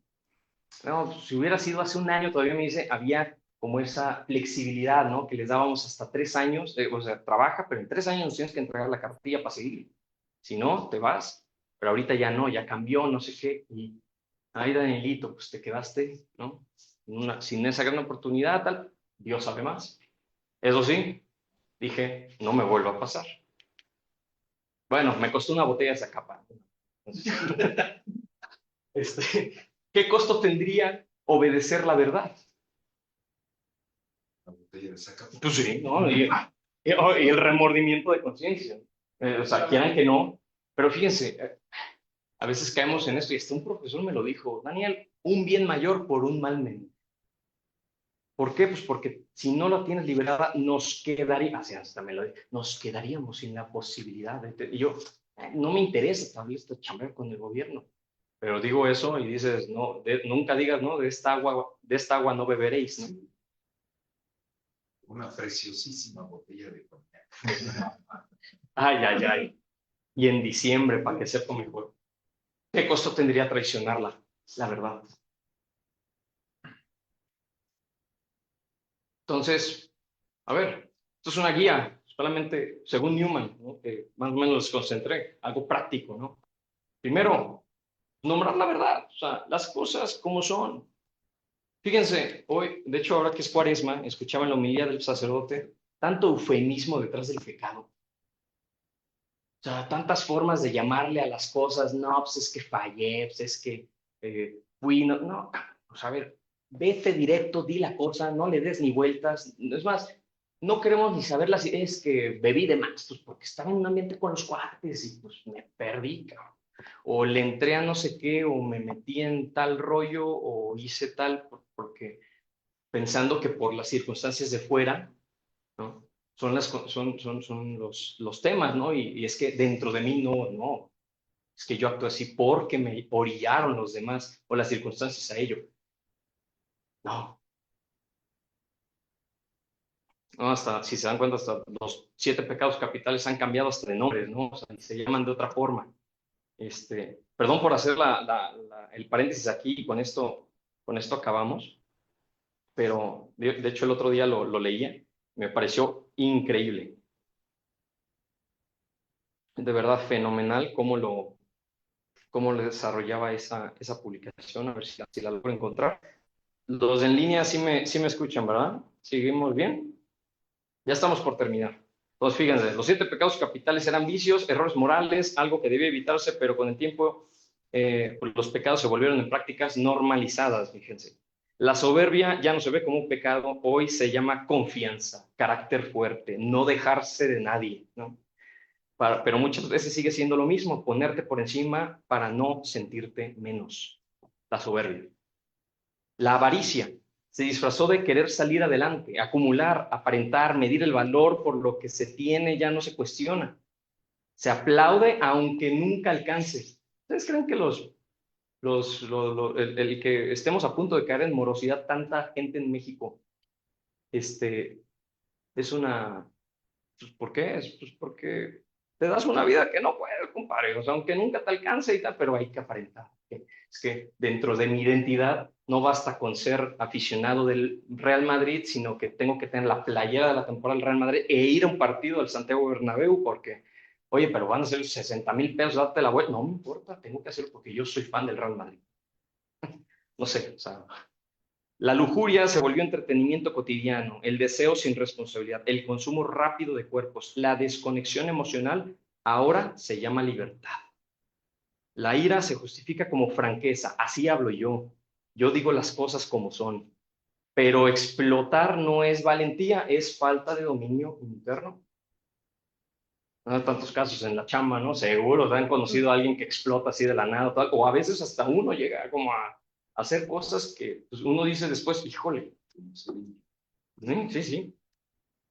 No, pues, si hubiera sido hace un año, todavía me dice, había como esa flexibilidad, ¿no? Que les dábamos hasta 3 años, o sea, trabaja, pero en 3 años nos tienes que entregar la cartilla para seguir. Si no, te vas. Pero ahorita ya no, ya cambió, no sé qué. Y, ay, Danielito, pues te quedaste, ¿no? Sin esa gran oportunidad, tal. Dios sabe más. Eso sí, dije, no me vuelva a pasar. Bueno, me costó una botella esa capa. ¿Qué costo tendría obedecer la verdad? Pues sí, ¿no? Y el remordimiento de conciencia. O sea, quieran que no. Pero fíjense, a veces caemos en esto y hasta un profesor me lo dijo, Daniel, un bien mayor por un mal menor. ¿Por qué? Pues porque si no lo tienes liberada, nos quedaría, así hasta me lo dije, nos quedaríamos sin la posibilidad y yo, no me interesa tal vez chambear con el gobierno. Pero digo eso y dices, no, nunca digas, no, de esta agua no beberéis, ¿no? Una preciosísima botella de coñac. Ay, ay, ay. Y en diciembre, para que sepa mejor. ¿Qué costo tendría traicionarla? La verdad. Entonces, a ver, esto es una guía, solamente según Newman, ¿no? Que más o menos les concentré, algo práctico, ¿no? Primero, nombrar la verdad, o sea, las cosas como son. Fíjense, hoy, de hecho, ahora que es Cuaresma, escuchaba en la homilía del sacerdote tanto eufemismo detrás del pecado. O sea, tantas formas de llamarle a las cosas, no, pues es que fallé, pues es que fui, no, pues a ver, vete directo, di la cosa, no le des ni vueltas. Es más, no queremos ni saber las es que bebí de más, pues porque estaba en un ambiente con los cuates y pues me perdí, cabrón. O le entré a no sé qué, o me metí en tal rollo, o hice tal, porque pensando que por las circunstancias de fuera, ¿no? Son los temas, ¿no? Y es que dentro de mí no, es que yo actúo así porque me orillaron los demás o las circunstancias a ello. No, no, hasta, si se dan cuenta, hasta los 7 pecados capitales han cambiado hasta de nombres, ¿no? O sea, se llaman de otra forma. Perdón por hacer el paréntesis aquí y con esto acabamos, pero de hecho el otro día lo leía, me pareció increíble. De verdad fenomenal cómo le desarrollaba esa publicación, a ver si la logro encontrar. Los en línea sí me escuchan, ¿verdad? ¿Seguimos bien? Ya estamos por terminar. Entonces, fíjense, los 7 pecados capitales eran vicios, errores morales, algo que debía evitarse, pero con el tiempo pues los pecados se volvieron en prácticas normalizadas, fíjense. La soberbia ya no se ve como un pecado, hoy se llama confianza, carácter fuerte, no dejarse de nadie, ¿no? Pero muchas veces sigue siendo lo mismo, ponerte por encima para no sentirte menos. La soberbia. La avaricia se disfrazó de querer salir adelante, acumular, aparentar, medir el valor por lo que se tiene, ya no se cuestiona. Se aplaude aunque nunca alcance. ¿Ustedes creen que el que estemos a punto de caer en morosidad, tanta gente en México, es una, pues, ¿por qué? Pues porque te das una vida que no puedes, compadre, o sea, aunque nunca te alcance y tal, pero hay que aparentar. Es que dentro de mi identidad no basta con ser aficionado del Real Madrid, sino que tengo que tener la playera de la temporada del Real Madrid e ir a un partido del Santiago Bernabéu porque, oye, pero van a ser 60,000 pesos, date la vuelta. No me importa, tengo que hacerlo porque yo soy fan del Real Madrid. No sé, o sea, la lujuria se volvió entretenimiento cotidiano, el deseo sin responsabilidad, el consumo rápido de cuerpos, la desconexión emocional ahora se llama libertad. La ira se justifica como franqueza, así hablo yo digo las cosas como son, pero explotar no es valentía, es falta de dominio interno. No hay tantos casos en la chamba, ¿no? Seguro te han conocido a alguien que explota así de la nada, tal, o a veces hasta uno llega como a hacer cosas que pues, uno dice después, híjole, sí, sí.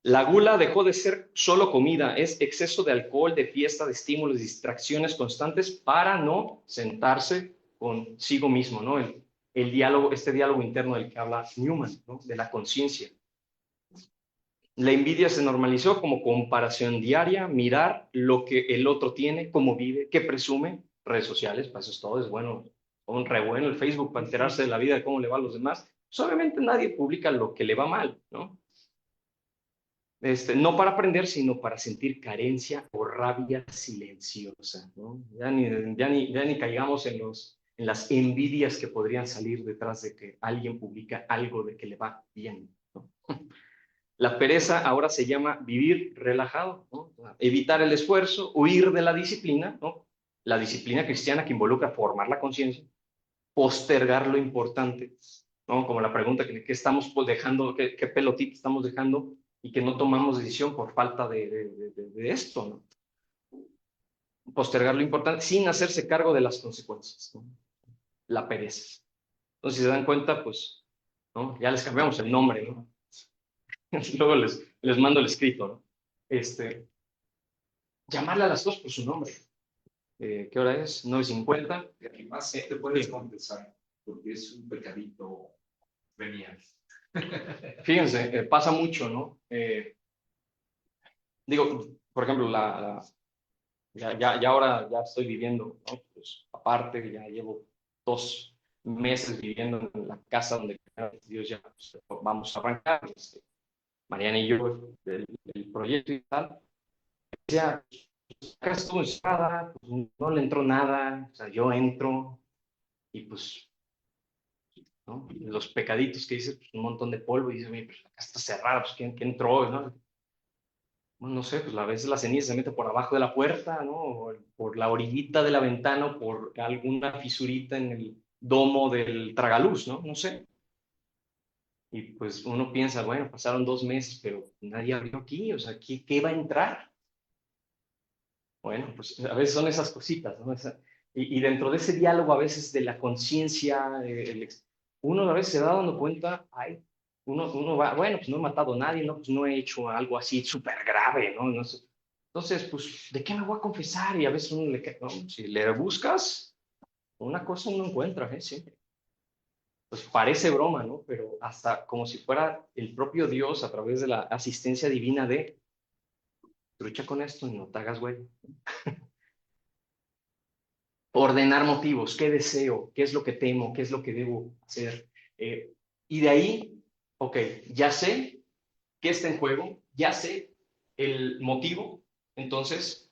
La gula dejó de ser solo comida, es exceso de alcohol, de fiesta, de estímulos, distracciones constantes para no sentarse consigo mismo, ¿no? El diálogo, este diálogo interno del que habla Newman, ¿no? De la conciencia. La envidia se normalizó como comparación diaria, mirar lo que el otro tiene, cómo vive, qué presume, redes sociales, para eso es todo, es bueno, un re bueno el Facebook para enterarse de la vida, de cómo le va a los demás. Pues obviamente nadie publica lo que le va mal, ¿no? No para aprender, sino para sentir carencia o rabia silenciosa, ¿no? Ya ni caigamos en las envidias que podrían salir detrás de que alguien publica algo de que le va bien, ¿no? La pereza ahora se llama vivir relajado, ¿no? Evitar el esfuerzo, huir de la disciplina, ¿no? La disciplina cristiana que involucra formar la conciencia, postergar lo importante, ¿no? Como la pregunta que estamos dejando, qué pelotita estamos dejando y que no tomamos decisión por falta de esto, ¿no? Postergar lo importante sin hacerse cargo de las consecuencias, ¿no? La pereza. Entonces, si se dan cuenta, pues, ¿no? Ya les cambiamos el nombre, ¿no? Luego les mando el escrito, ¿no? Llamarle a las cosas por su nombre. ¿Qué hora es? 9:50. Y además te puedes confesar, porque es un pecadito venial. Fíjense, pasa mucho, ¿no? Digo, por ejemplo, ya ahora ya estoy viviendo, ¿no? Pues aparte, ya llevo 2 meses viviendo en la casa donde Dios ya pues, vamos a arrancar, Mariana y yo, el proyecto y tal. Ya, pues, acá estuvo encerrada, pues, no le entró nada, o sea, yo entro y pues, ¿no? Y los pecaditos que dices, pues un montón de polvo y dices, oye, pues la casa está cerrada, pues ¿quién entró? ¿No? Bueno, no sé, pues a veces la ceniza se mete por abajo de la puerta, ¿no? O por la orillita de la ventana o por alguna fisurita en el domo del tragaluz, ¿no? No sé. Y pues uno piensa, bueno, pasaron 2 meses, pero nadie abrió aquí, o sea, ¿qué va a entrar? Bueno, pues a veces son esas cositas, ¿no? Y dentro de ese diálogo a veces de la conciencia, uno a veces se va dando cuenta, ay, uno va, bueno, pues no he matado a nadie, no, pues no he hecho algo así súper grave, ¿no? No sé. Entonces, pues, ¿de qué me voy a confesar? Y a veces uno no, si le buscas, una cosa uno encuentra, ¿eh? Siempre. Pues parece broma, ¿no? Pero hasta como si fuera el propio Dios a través de la asistencia divina de, trucha con esto y no te hagas güey. Ordenar motivos, qué deseo, qué es lo que temo, qué es lo que debo hacer. Y de ahí, ok, ya sé qué está en juego, ya sé el motivo, entonces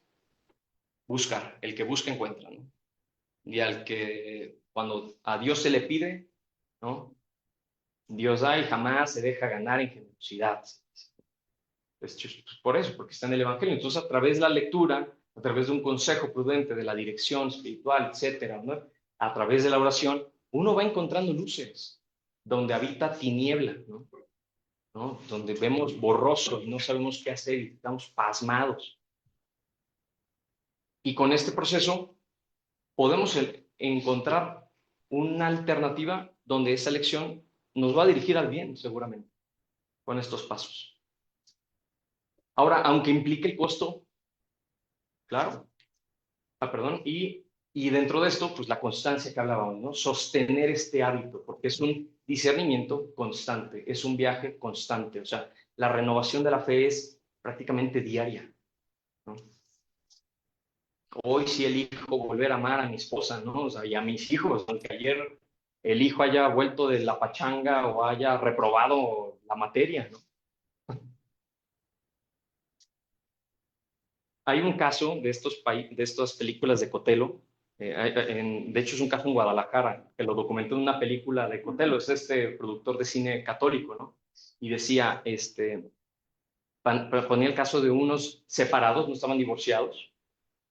buscar, el que busca encuentra, ¿no? Y al que cuando a Dios se le pide, ¿no? Dios da y jamás se deja ganar en generosidad. Pues, por eso, porque está en el Evangelio. Entonces, a través de la lectura, a través de un consejo prudente, de la dirección espiritual, etcétera, ¿no? A través de la oración, uno va encontrando luces donde habita tiniebla, ¿no? ¿No? Donde vemos borroso y no sabemos qué hacer y estamos pasmados. Y con este proceso podemos encontrar una alternativa donde esa elección nos va a dirigir al bien, seguramente, con estos pasos. Ahora, aunque implique el costo, claro, perdón, y Y dentro de esto, pues la constancia que hablábamos, ¿no? Sostener este hábito, porque es un discernimiento constante, es un viaje constante, o sea, la renovación de la fe es prácticamente diaria, ¿no? Hoy sí elijo volver a amar a mi esposa, ¿no? O sea, y a mis hijos, aunque ayer el hijo haya vuelto de la pachanga o haya reprobado la materia, ¿no? Hay un caso de de estas películas de Cotelo, de hecho es un caso en Guadalajara, que lo documentó en una película de Cotelo, es este productor de cine católico, ¿no? Y decía, ponía el caso de unos separados, no estaban divorciados,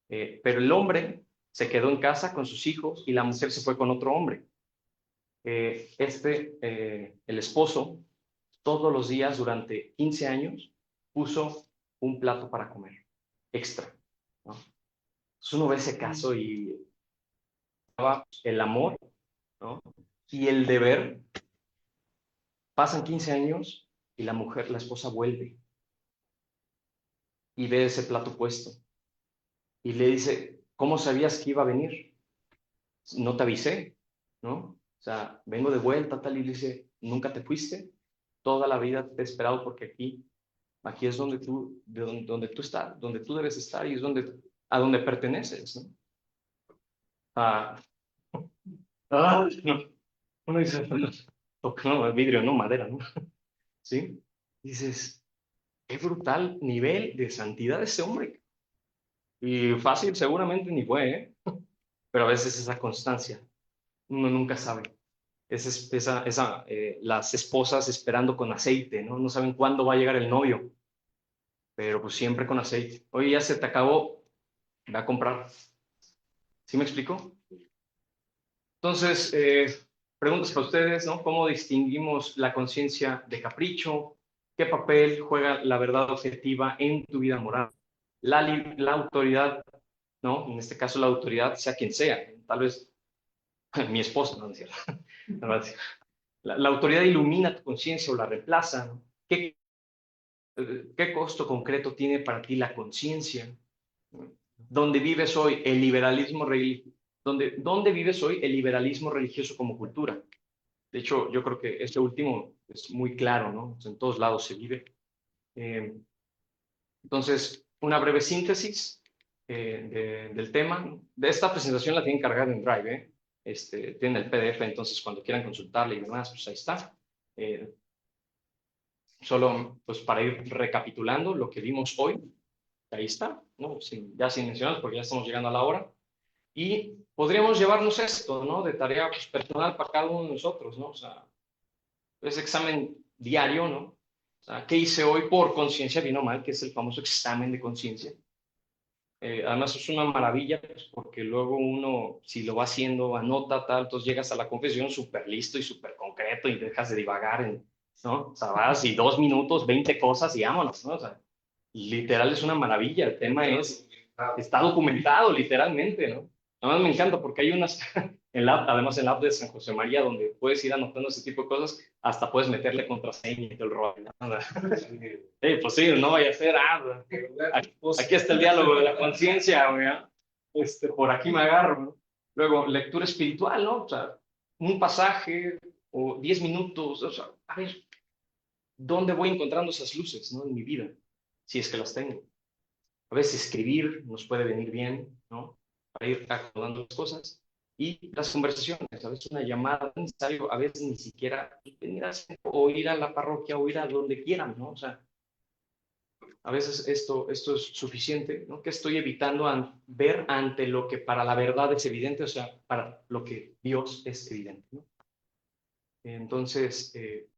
pero el hombre se quedó en casa con sus hijos y la mujer se fue con otro hombre. El esposo, todos los días durante 15 años, puso un plato para comer, extra, ¿no? Entonces uno ve ese caso y el amor, ¿no? Y el deber. Pasan 15 años y la esposa vuelve y ve ese plato puesto y le dice, ¿cómo sabías que iba a venir? No te avisé, ¿no? O sea, vengo de vuelta, tal, y le dice, ¿nunca te fuiste? Toda la vida te he esperado porque aquí es donde tú estás, donde tú debes estar y es a donde perteneces, ¿no? Ah, no. Uno dice, no, vidrio, no, madera, ¿no? ¿Sí? Dices, qué brutal nivel de santidad de ese hombre. Y fácil seguramente ni fue, ¿eh? Pero a veces esa constancia, uno nunca sabe. Las esposas esperando con aceite, ¿no? No saben cuándo va a llegar el novio, pero pues siempre con aceite. Oye, ya se te acabó, ve a comprar. ¿Sí me explico? Entonces, preguntas para ustedes, ¿no? ¿Cómo distinguimos la conciencia de capricho? ¿Qué papel juega la verdad objetiva en tu vida moral? La autoridad, ¿no? En este caso la autoridad, sea quien sea, tal vez mi esposa, no es cierto. La autoridad ilumina tu conciencia o la reemplaza, ¿no? ¿Qué costo concreto tiene para ti la conciencia? ¿Dónde vives hoy el liberalismo religioso? ¿Dónde vives hoy el liberalismo religioso como cultura? De hecho, yo creo que este último es muy claro, ¿no? En todos lados se vive. Entonces, una breve síntesis del tema. De esta presentación la tienen cargada en Drive, ¿eh? Tienen el PDF, entonces cuando quieran consultarla y demás, pues ahí está. Solo pues para ir recapitulando lo que vimos hoy, ahí está, ¿no? Ya sin mencionar, porque ya estamos llegando a la hora. Y podríamos llevarnos esto, ¿no? De tarea pues, personal para cada uno de nosotros, ¿no? O sea, es examen diario, ¿no? O sea, ¿qué hice hoy por conciencia, bien o mal? Que es el famoso examen de conciencia. Además es una maravilla, pues, porque luego uno, si lo va haciendo, anota tal, entonces llegas a la confesión súper listo y súper concreto y dejas de divagar, ¿no? O sea, vas y 2 minutos, 20 cosas y vámonos, ¿no? O sea, literal es una maravilla, el tema está documentado literalmente, ¿no? Además me encanta porque hay unas, además en la app de San José María, donde puedes ir anotando ese tipo de cosas, hasta puedes meterle contraseña y todo el rollo, ¿no? Pues sí, no vaya a ser, aquí está el diálogo de la conciencia, güey, ¿no? Por aquí me agarro, ¿no? Luego, lectura espiritual, ¿no? O sea, un pasaje o 10 minutos, o sea, a ver, ¿dónde voy encontrando esas luces, ¿no? En mi vida, si es que las tengo. A veces escribir nos puede venir bien, ¿no? Para ir acomodando las cosas. Y las conversaciones, a veces una llamada, no es necesario, a veces ni siquiera venir o ir a la parroquia o ir a donde quieran, ¿no? O sea, a veces esto es suficiente, ¿no? Que estoy evitando ver ante lo que para la verdad es evidente, o sea, para lo que Dios es evidente, ¿no? Entonces,